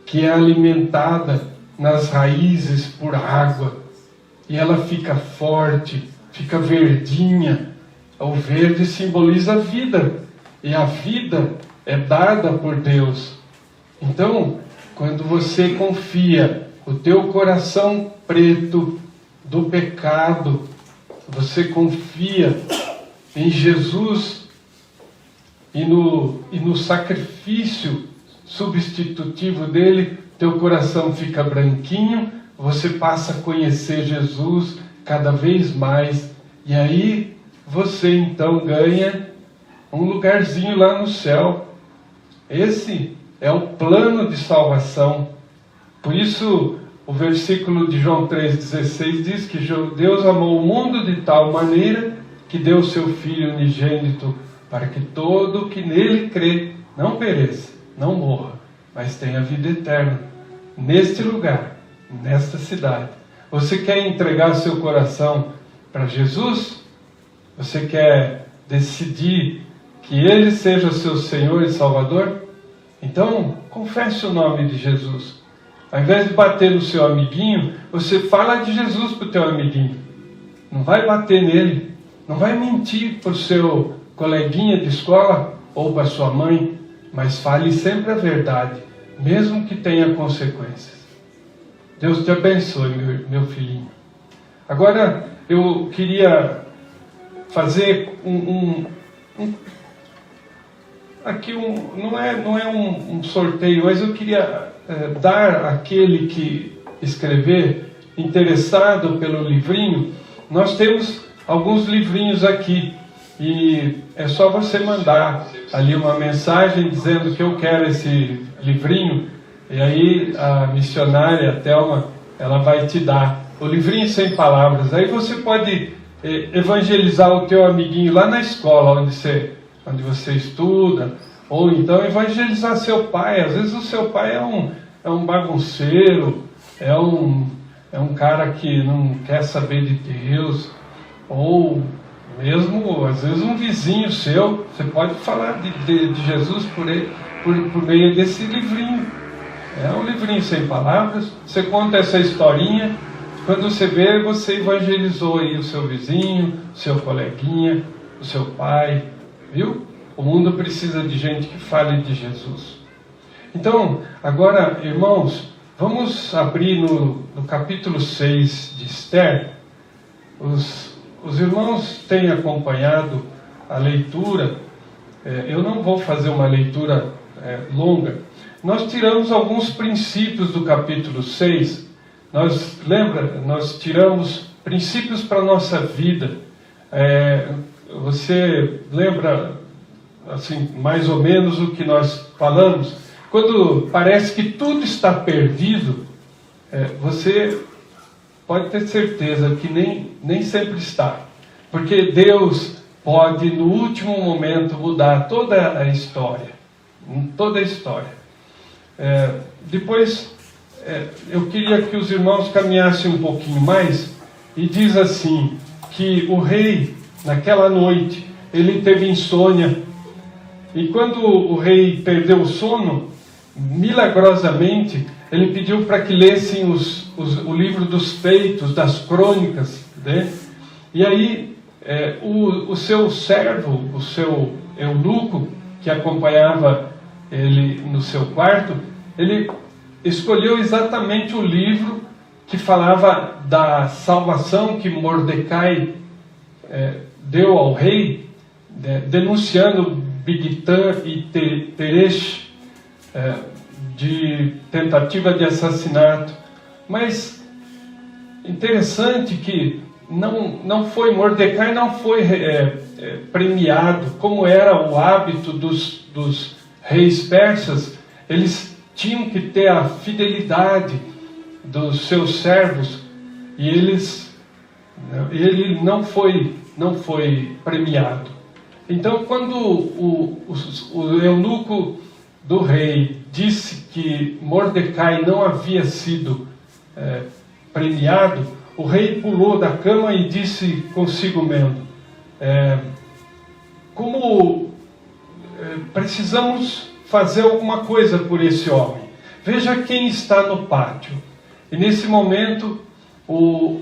que é alimentada nas raízes por água. E ela fica forte, fica verdinha. O verde simboliza a vida. E a vida é dada por Deus. Então, quando você confia o teu coração preto do pecado, você confia em Jesus e no sacrifício substitutivo dele, teu coração fica branquinho, você passa a conhecer Jesus cada vez mais, e aí você então ganha um lugarzinho lá no céu. Esse é o plano de salvação. Por isso, o versículo de João 3,16 diz que Deus amou o mundo de tal maneira que deu o seu Filho unigênito para que todo que nele crê não pereça, não morra, mas tenha vida eterna. Neste lugar, nesta cidade. Você quer entregar seu coração para Jesus? Você quer decidir que Ele seja seu Senhor e Salvador? Então, confesse o nome de Jesus. Ao invés de bater no seu amiguinho, você fala de Jesus para o teu amiguinho. Não vai bater nele. Não vai mentir para o seu coleguinha de escola ou para sua mãe. Mas fale sempre a verdade, mesmo que tenha consequências. Deus te abençoe, meu filhinho. Agora, eu queria fazer não é um sorteio, mas eu queria dar àquele que escrever, interessado pelo livrinho. Nós temos alguns livrinhos aqui e é só você mandar ali uma mensagem dizendo que eu quero esse livrinho, e aí a missionária a Thelma, ela vai te dar o livrinho sem palavras. Aí você pode evangelizar o teu amiguinho lá na escola onde você estuda, ou então evangelizar seu pai. Às vezes o seu pai é um bagunceiro, é um cara que não quer saber de Deus, ou mesmo às vezes um vizinho seu. Você pode falar de Jesus por meio desse livrinho. É um livrinho sem palavras. Você conta essa historinha, quando você vê, você evangelizou aí o seu vizinho, o seu coleguinha, o seu pai, viu? O mundo precisa de gente que fale de Jesus. Então, agora, irmãos, vamos abrir no capítulo 6 de Esther. Os irmãos têm acompanhado a leitura. Eu não vou fazer uma leitura longa. Nós tiramos alguns princípios do capítulo 6. Nós tiramos princípios para a nossa vida. Você lembra, assim, mais ou menos o que nós falamos? Quando parece que tudo está perdido, você pode ter certeza que nem sempre está. Porque Deus pode, no último momento, mudar toda a história. Toda a história. Depois, eu queria que os irmãos caminhassem um pouquinho mais. E diz assim, que o rei, naquela noite, ele teve insônia. E quando o rei perdeu o sono, milagrosamente, ele pediu para que lessem o livro dos feitos, das crônicas, né? E aí, o seu servo, o seu eunuco, que acompanhava ele no seu quarto, ele escolheu exatamente o livro que falava da salvação que Mordecai deu ao rei, denunciando Bigtan e Teresh de tentativa de assassinato. Mas interessante que Mordecai não foi premiado, como era o hábito dos reis persas. Eles tinham que ter a fidelidade dos seus servos, e ele não foi premiado. Então, quando o eunuco do rei disse que Mordecai não havia sido premiado, o rei pulou da cama e disse consigo mesmo: precisamos fazer alguma coisa por esse homem. Veja quem está no pátio. E nesse momento, o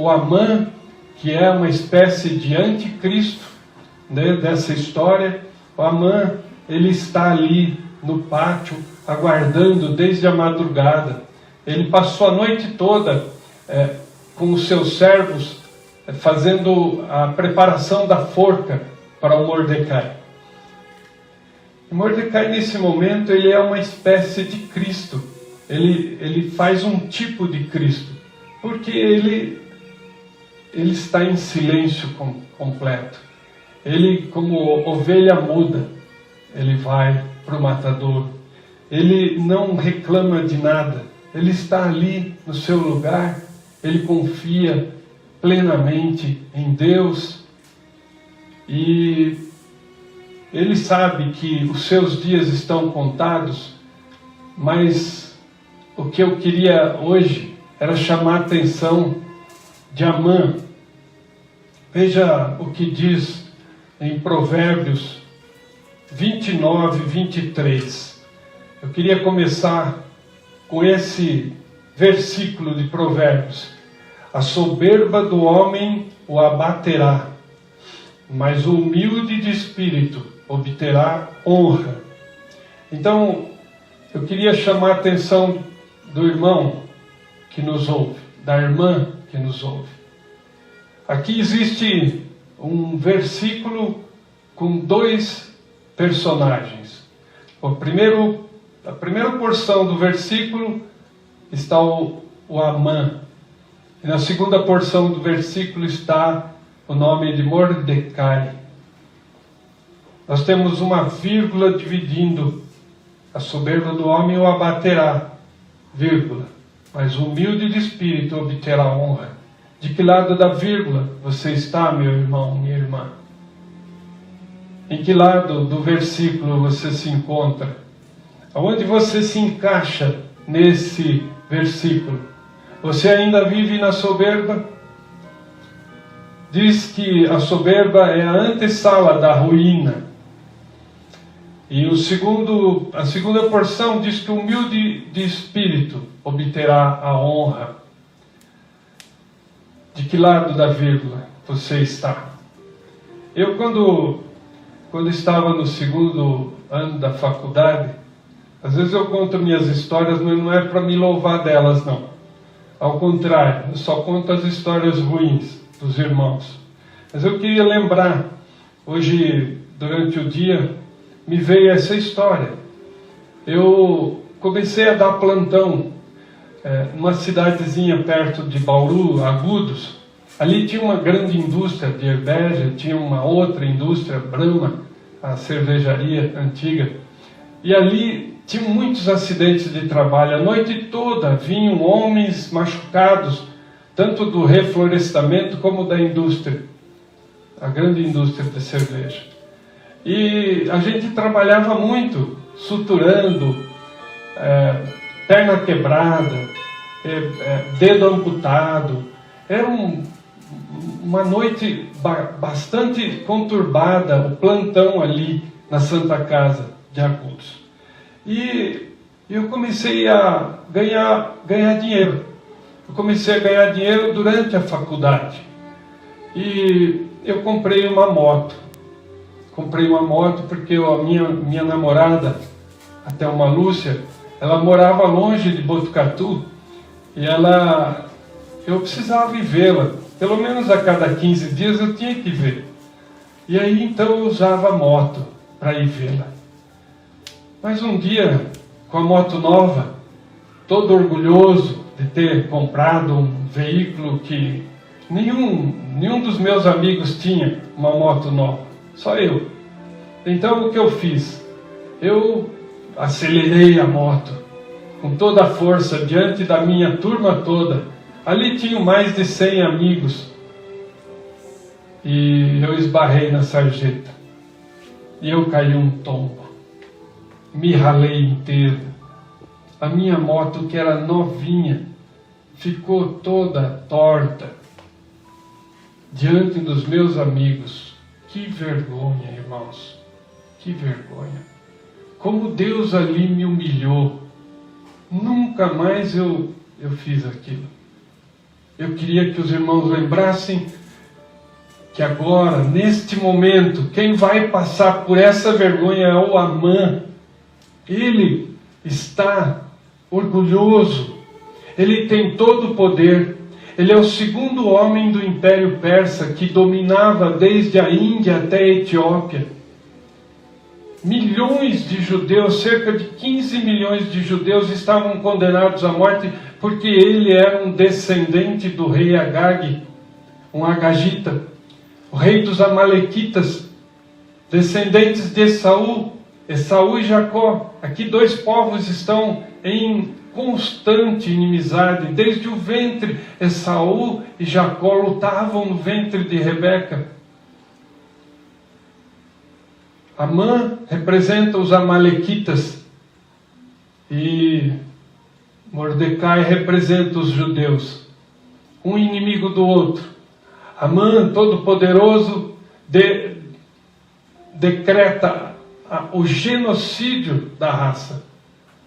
Amã, que é uma espécie de anticristo, né, dessa história, o Amã, ele está ali no pátio, aguardando desde a madrugada. Ele passou a noite toda com os seus servos, fazendo a preparação da forca para o Mordecai. E Mordecai, nesse momento, ele é uma espécie de Cristo. Ele faz um tipo de Cristo, porque ele está em silêncio completo. Ele, como ovelha muda, ele vai para o matadouro. Ele não reclama de nada. Ele está ali no seu lugar. Ele confia plenamente em Deus. E ele sabe que os seus dias estão contados, mas o que eu queria hoje era chamar a atenção de Amã. Veja o que diz em Provérbios 29, 23. Eu queria começar com esse versículo de Provérbios. A soberba do homem o abaterá, mas o humilde de espírito obterá honra. Então, eu queria chamar a atenção do irmão que nos ouve, da irmã que nos ouve. Aqui existe um versículo com dois personagens. A primeira porção do versículo está o Amã. E na segunda porção do versículo está o nome de Mordecai. Nós temos uma vírgula dividindo: a soberba do homem o abaterá, vírgula, mas o humilde de espírito obterá honra. De que lado da vírgula você está, meu irmão, minha irmã? Em que lado do versículo você se encontra? Aonde você se encaixa nesse versículo? Você ainda vive na soberba? Diz que a soberba é a antessala da ruína. E a segunda porção diz que o humilde de espírito obterá a honra. De que lado da vírgula você está? Eu, quando estava no segundo ano da faculdade, às vezes eu conto minhas histórias, mas não é para me louvar delas, não. Ao contrário, eu só conto as histórias ruins dos irmãos. Mas eu queria lembrar, hoje, durante o dia, me veio essa história. Eu comecei a dar plantão numa cidadezinha perto de Bauru, Agudos. Ali tinha uma grande indústria de Herbeja, tinha uma outra indústria, Brahma, a cervejaria antiga. E ali tinha muitos acidentes de trabalho. A noite toda vinham homens machucados, tanto do reflorestamento como da indústria, a grande indústria de cerveja. E a gente trabalhava muito, suturando, perna quebrada, dedo amputado. Era uma noite bastante conturbada, o plantão ali na Santa Casa de Agudos. E eu comecei a ganhar dinheiro. Eu comecei a ganhar dinheiro durante a faculdade. E eu comprei uma moto. Comprei uma moto porque a minha namorada, até uma Lúcia, ela morava longe de Botucatu e eu precisava ir vê-la. Pelo menos a cada 15 dias eu tinha que ver. E aí então eu usava a moto para ir vê-la. Mas um dia, com a moto nova, todo orgulhoso de ter comprado um veículo que nenhum dos meus amigos tinha uma moto nova, só eu. Então o que eu fiz? Eu acelerei a moto com toda a força diante da minha turma toda. Ali tinham mais de 100 amigos. E eu esbarrei na sarjeta. E eu caí um tombo. Me ralei inteiro. A minha moto, que era novinha, ficou toda torta diante dos meus amigos. Que vergonha, irmãos. Que vergonha. Como Deus ali me humilhou. Nunca mais eu fiz aquilo. Eu queria que os irmãos lembrassem que agora, neste momento, quem vai passar por essa vergonha é o Amã. Ele está orgulhoso. Ele tem todo o poder. Ele é o segundo homem do Império Persa que dominava desde a Índia até a Etiópia. Milhões de judeus, cerca de 15 milhões de judeus estavam condenados à morte porque ele era um descendente do rei Agag, um agagita, o rei dos amalequitas, descendentes de Esaú e Jacó. Aqui dois povos estão em constante inimizade. Desde o ventre, Esaú e Jacó lutavam no ventre de Rebeca. Amã representa os amalequitas e Mordecai representa os judeus, um inimigo do outro. Amã, todo-poderoso, decreta o genocídio da raça.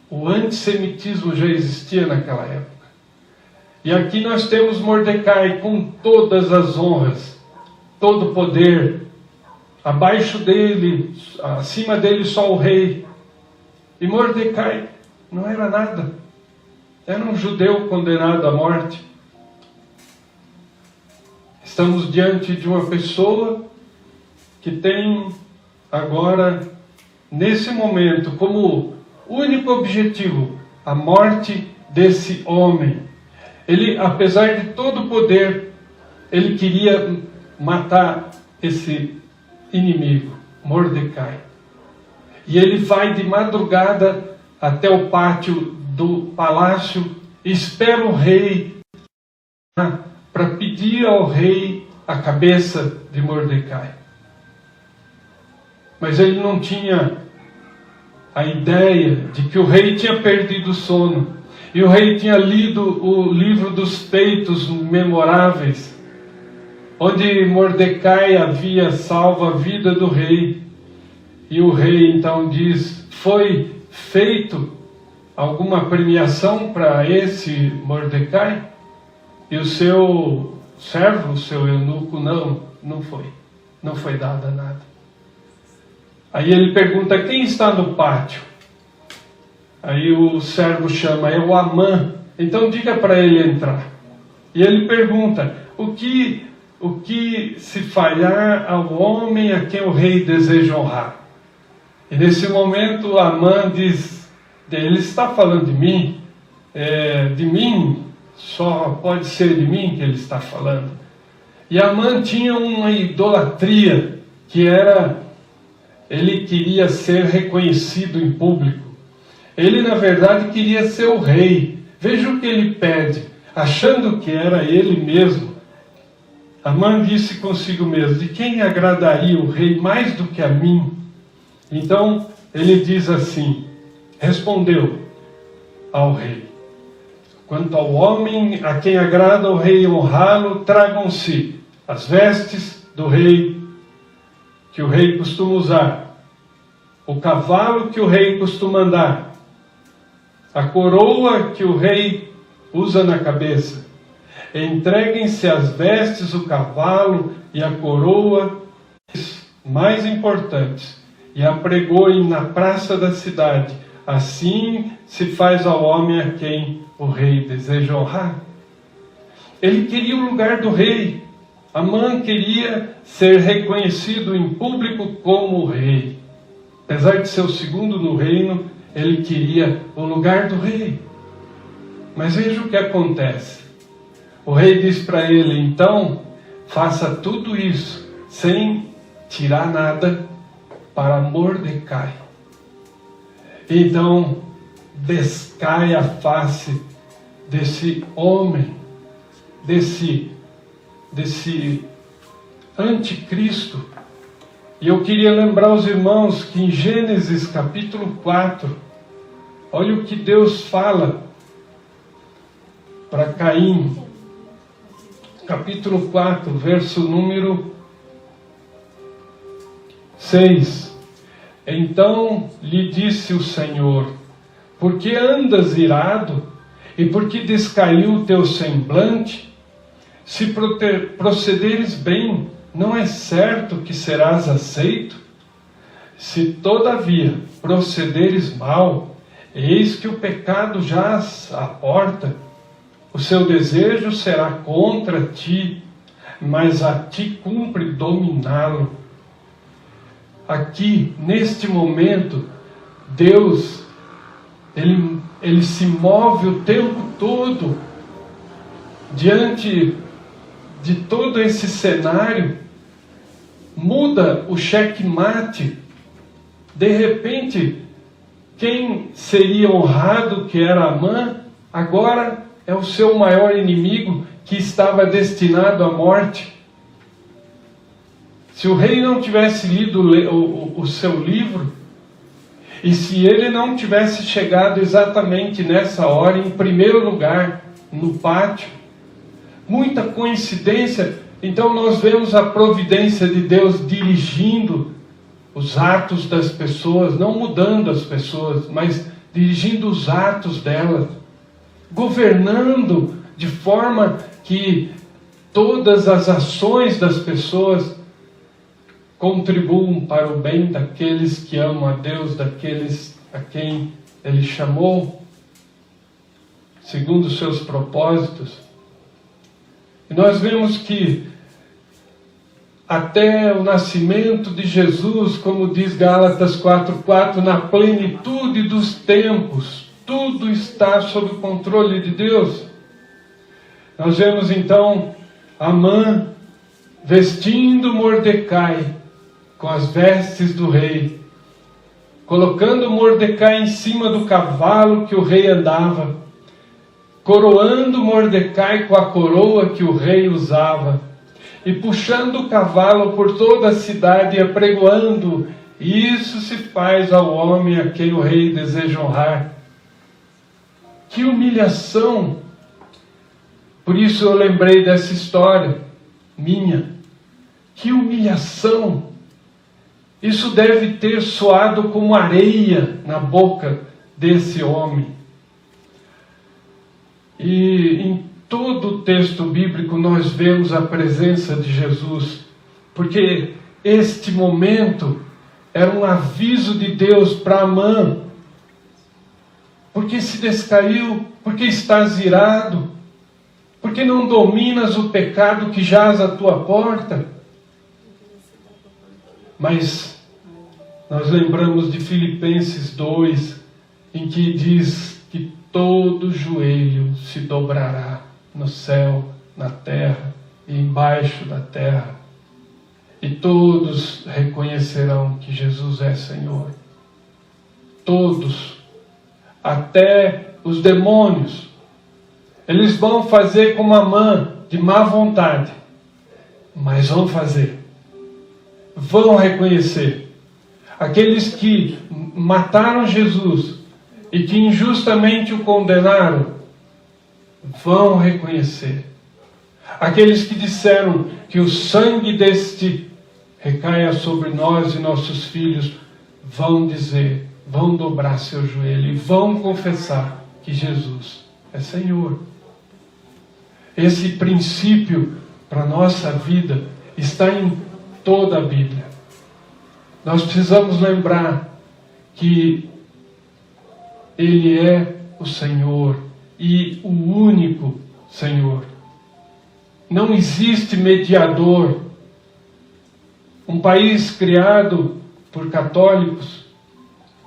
O antissemitismo já existia naquela época. E aqui nós temos Mordecai com todas as honras, todo o poder. Abaixo dele, acima dele só o rei. E Mordecai não era nada. Era um judeu condenado à morte. Estamos diante de uma pessoa que tem agora, nesse momento, como único objetivo, a morte desse homem. Ele, apesar de todo o poder, ele queria matar esse inimigo, Mordecai. E ele vai de madrugada até o pátio do palácio e espera o rei para pedir ao rei a cabeça de Mordecai. Mas ele não tinha a ideia de que o rei tinha perdido o sono. E o rei tinha lido o livro dos feitos memoráveis, onde Mordecai havia salvo a vida do rei. E o rei então diz: foi feito alguma premiação para esse Mordecai? E o seu servo, o seu eunuco, não foi dada nada. Aí ele pergunta: quem está no pátio? Aí o servo chama: é o Amã. Então diga para ele entrar. E ele pergunta: o que se falhar ao homem a quem o rei deseja honrar? E nesse momento Amã diz: ele está falando de mim? De mim? Só pode ser de mim que ele está falando. E Amã tinha uma idolatria, que era, ele queria ser reconhecido em público. Ele, na verdade, queria ser o rei. Veja o que ele pede, achando que era ele mesmo. Amã disse consigo mesmo: de quem agradaria o rei mais do que a mim? Então, ele diz assim, respondeu ao rei: quanto ao homem a quem agrada o rei honrá-lo, tragam-se as vestes do rei, que o rei costuma usar, o cavalo que o rei costuma andar, a coroa que o rei usa na cabeça. Entreguem-se as vestes, o cavalo e a coroa mais importantes, e apregoem na praça da cidade assim se faz ao homem a quem o rei deseja honrar. Ele queria o lugar do rei. Amã queria ser reconhecido em público como rei. Apesar de ser o segundo no reino, ele queria o lugar do rei. Mas veja o que acontece. O rei diz para ele, então, faça tudo isso sem tirar nada para Mordecai. Então, descai a face desse homem, desse anticristo. E eu queria lembrar os irmãos que em Gênesis capítulo 4, olha o que Deus fala para Caim. Capítulo 4, verso número 6. Então lhe disse o Senhor, por que andas irado? E por que descaiu o teu semblante? Se procederes bem, não é certo que serás aceito? Se todavia procederes mal, eis que o pecado jaz à porta. O seu desejo será contra ti, mas a ti cumpre dominá-lo. Aqui, neste momento, Deus, Ele se move o tempo todo diante de todo esse cenário, muda o checkmate. De repente, quem seria honrado, que era Amã, agora é o seu maior inimigo, que estava destinado à morte. Se o rei não tivesse lido o seu livro, e se ele não tivesse chegado exatamente nessa hora, em primeiro lugar, no pátio, muita coincidência, então nós vemos a providência de Deus dirigindo os atos das pessoas, não mudando as pessoas, mas dirigindo os atos delas, governando de forma que todas as ações das pessoas contribuam para o bem daqueles que amam a Deus, daqueles a quem Ele chamou, segundo os seus propósitos. E nós vemos que até o nascimento de Jesus, como diz Gálatas 4:4, na plenitude dos tempos, tudo está sob o controle de Deus. Nós vemos então Amã vestindo Mordecai com as vestes do rei, colocando Mordecai em cima do cavalo que o rei andava, coroando Mordecai com a coroa que o rei usava, e puxando o cavalo por toda a cidade e apregoando, isso se faz ao homem a quem o rei deseja honrar. Que humilhação! Por isso eu lembrei dessa história minha. Que humilhação! Isso deve ter soado como areia na boca desse homem. E em todo o texto bíblico nós vemos a presença de Jesus, porque este momento era um aviso de Deus para Amã. Porque se descaiu, porque estás irado, porque não dominas o pecado que jaz à tua porta. Mas nós lembramos de Filipenses 2, em que diz que todo joelho se dobrará no céu, na terra e embaixo da terra, e todos reconhecerão que Jesus é Senhor. Todos, até os demônios, eles vão fazer como Amã, de má vontade, mas vão fazer, vão reconhecer. Aqueles que mataram Jesus e que injustamente o condenaram, vão reconhecer. Aqueles que disseram que o sangue deste recaia sobre nós e nossos filhos, vão dizer, vão dobrar seu joelho e vão confessar que Jesus é Senhor. Esse princípio para a nossa vida está em toda a Bíblia. Nós precisamos lembrar que Ele é o Senhor e o único Senhor. Não existe mediador. Um país criado por católicos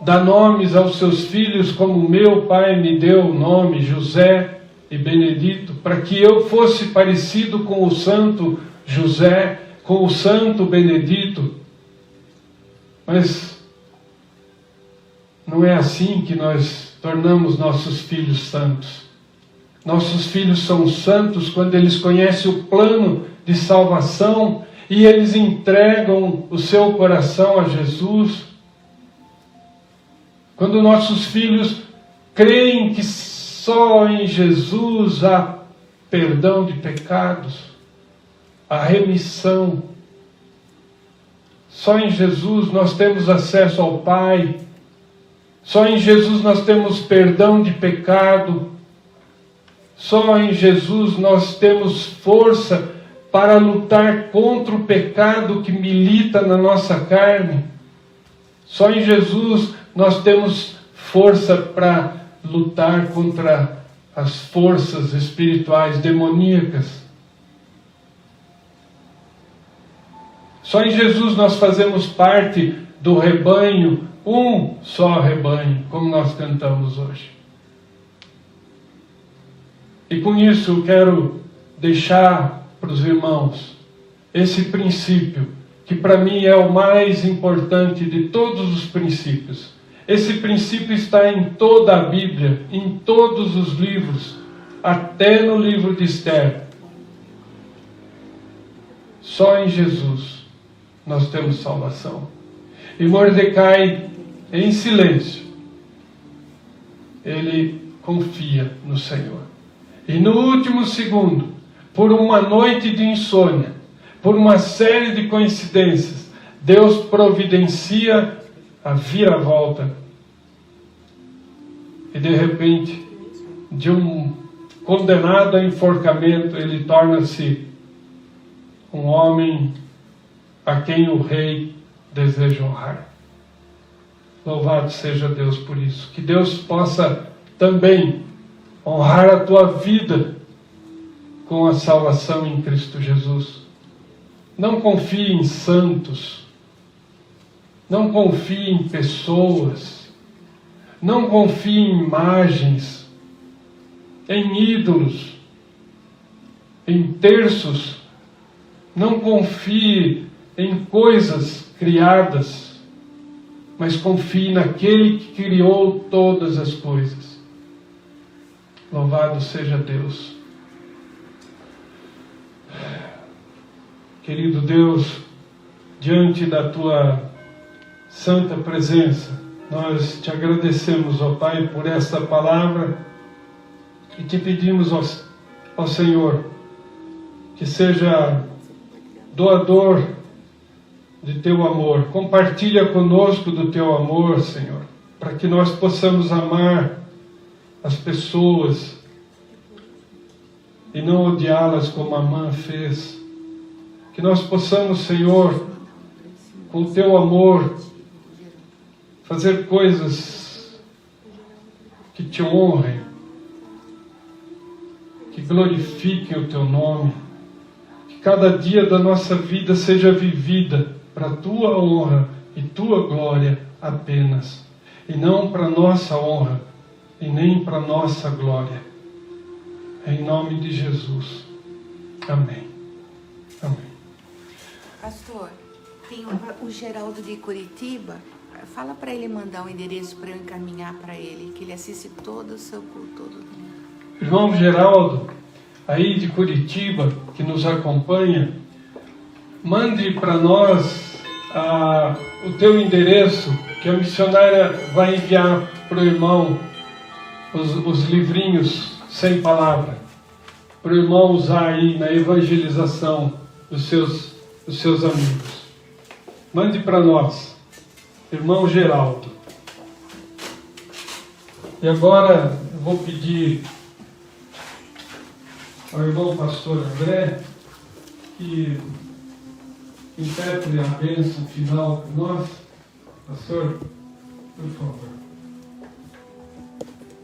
dá nomes aos seus filhos como meu pai me deu o nome, José e Benedito, para que eu fosse parecido com o santo José, com o santo Benedito. Mas não é assim que nós tornamos nossos filhos santos. Nossos filhos são santos quando eles conhecem o plano de salvação e eles entregam o seu coração a Jesus. Quando nossos filhos creem que só em Jesus há perdão de pecados, a remissão. Só em Jesus nós temos acesso ao Pai. Só em Jesus nós temos perdão de pecado. Só em Jesus nós temos força para lutar contra o pecado que milita na nossa carne. Só em Jesus nós temos força para lutar contra as forças espirituais demoníacas. Só em Jesus nós fazemos parte do rebanho, um só rebanho, como nós cantamos hoje. E com isso eu quero deixar para os irmãos esse princípio, que para mim é o mais importante de todos os princípios. Esse princípio está em toda a Bíblia, em todos os livros, até no livro de Esther. Só em Jesus nós temos salvação. E Mordecai, em silêncio, ele confia no Senhor. E no último segundo, por uma noite de insônia, por uma série de coincidências, Deus providencia a viravolta. E de repente, de um condenado a enforcamento, ele torna-se um homem a quem o rei deseja honrar. Louvado seja Deus por isso. Que Deus possa também honrar a tua vida com a salvação em Cristo Jesus. Não confie em santos. Não confie em pessoas. Não confie em imagens, em ídolos, em terços. Não confie em coisas criadas, mas confie naquele que criou todas as coisas. Louvado seja Deus. Querido Deus, diante da tua santa presença, nós te agradecemos, ó Pai, por esta palavra e te pedimos, ó Senhor, que seja doador de teu amor. Compartilha conosco do teu amor, Senhor, para que nós possamos amar as pessoas e não odiá-las como Amã fez. Que nós possamos, Senhor, com o teu amor, fazer coisas que te honrem, que glorifiquem o teu nome, que cada dia da nossa vida seja vivida para a tua honra e tua glória apenas, e não para nossa honra e nem para nossa glória. Em nome de Jesus. Amém. Amém. Pastor, tem o Geraldo de Curitiba. Fala para ele mandar um endereço para eu encaminhar para ele, que ele assiste todo o seu culto todo domingo. Irmão Geraldo, aí de Curitiba, que nos acompanha, mande para nós o teu endereço, que a missionária vai enviar para o irmão os livrinhos sem palavra, para o irmão usar aí na evangelização dos seus amigos. Mande para nós, irmão Geraldo. E agora eu vou pedir ao irmão pastor André que interprete a bênção final para nós. Pastor, por favor.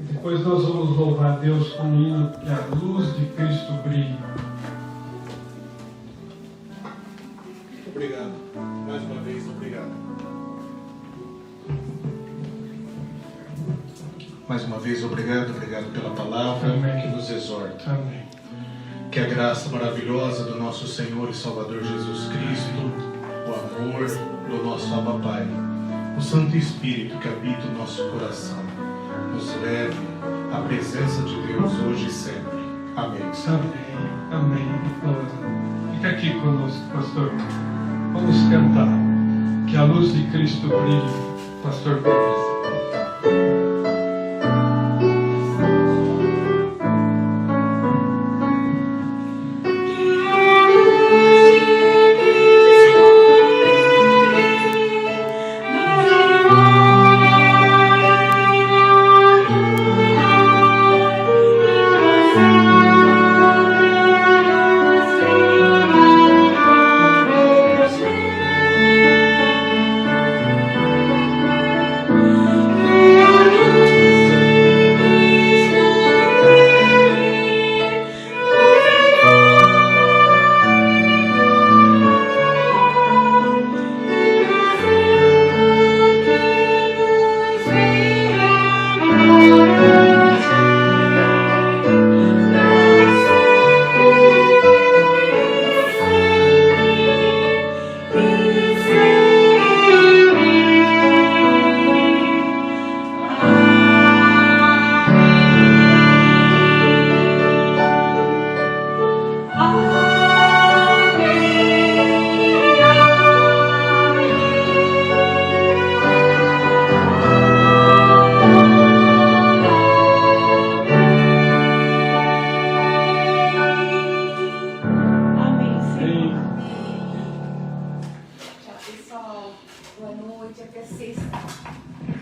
E depois nós vamos louvar a Deus com o hino que a luz de Cristo brilhe. Obrigado. Mais uma vez, obrigado. Mais uma vez, obrigado pela palavra Amém. que nos exorta. Amém. Que a graça maravilhosa do nosso Senhor e Salvador Jesus Cristo, o amor do nosso Abba Pai, o Santo Espírito que habita o nosso coração, nos leve à presença de Deus hoje e sempre. Amém. Amém. Amém. Fica aqui conosco, pastor. Vamos cantar. Que a luz de Cristo brilhe, pastor Pedro.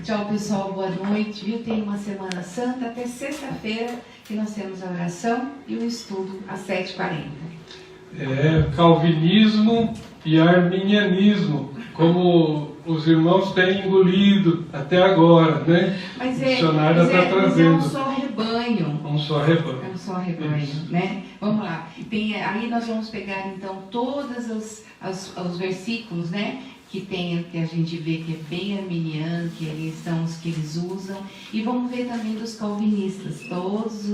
Tchau, pessoal, boa noite. Viu? Tem uma Semana Santa até sexta-feira que nós temos a oração e o estudo às 7h40. Calvinismo e arminianismo, como os irmãos têm engolido até agora, né? Mas o dicionário está é trazendo. um só rebanho. Um só rebanho. É um só rebanho, Isso. né? Vamos lá. Aí nós vamos pegar, então, todos os versículos, né? Que a gente vê que é bem arminiano, que eles são os que eles usam, e vamos ver também dos calvinistas, todos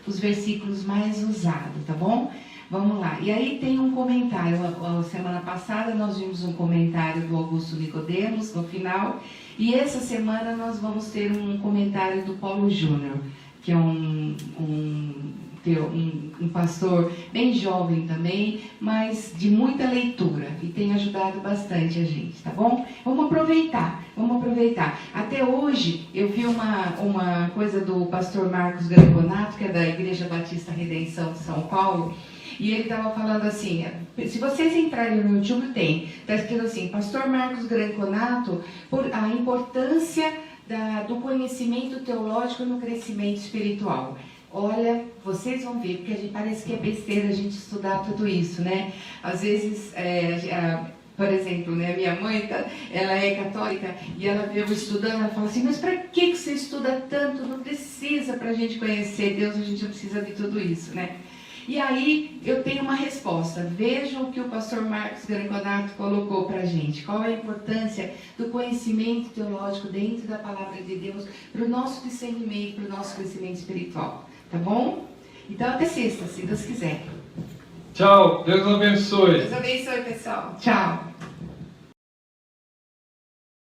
os versículos mais usados, tá bom? Vamos lá. E aí tem um comentário. A semana passada nós vimos um comentário do Augusto Nicodemos no final, e essa semana nós vamos ter um comentário do Paulo Júnior, que é um pastor bem jovem também, mas de muita leitura, e tem ajudado bastante a gente, tá bom? Vamos aproveitar. Até hoje eu vi uma coisa do pastor Marcos Granconato, que é da Igreja Batista Redenção de São Paulo, e ele estava falando assim, se vocês entrarem no YouTube está escrito assim, pastor Marcos Granconato, por a importância do conhecimento teológico no crescimento espiritual. Olha, vocês vão ver, porque parece que é besteira a gente estudar tudo isso, né? Às vezes, por exemplo, né, minha mãe, ela é católica, e ela vê eu estudando, ela fala assim, mas para que você estuda tanto? Não precisa, para a gente conhecer Deus, a gente não precisa de tudo isso, né? E aí, eu tenho uma resposta. Vejam o que o pastor Marcos Granconato colocou para a gente. Qual é a importância do conhecimento teológico dentro da palavra de Deus para o nosso discernimento, para o nosso crescimento espiritual. Tá bom? Então, até sexta, se Deus quiser. Tchau, Deus abençoe. Deus abençoe, pessoal. Tchau.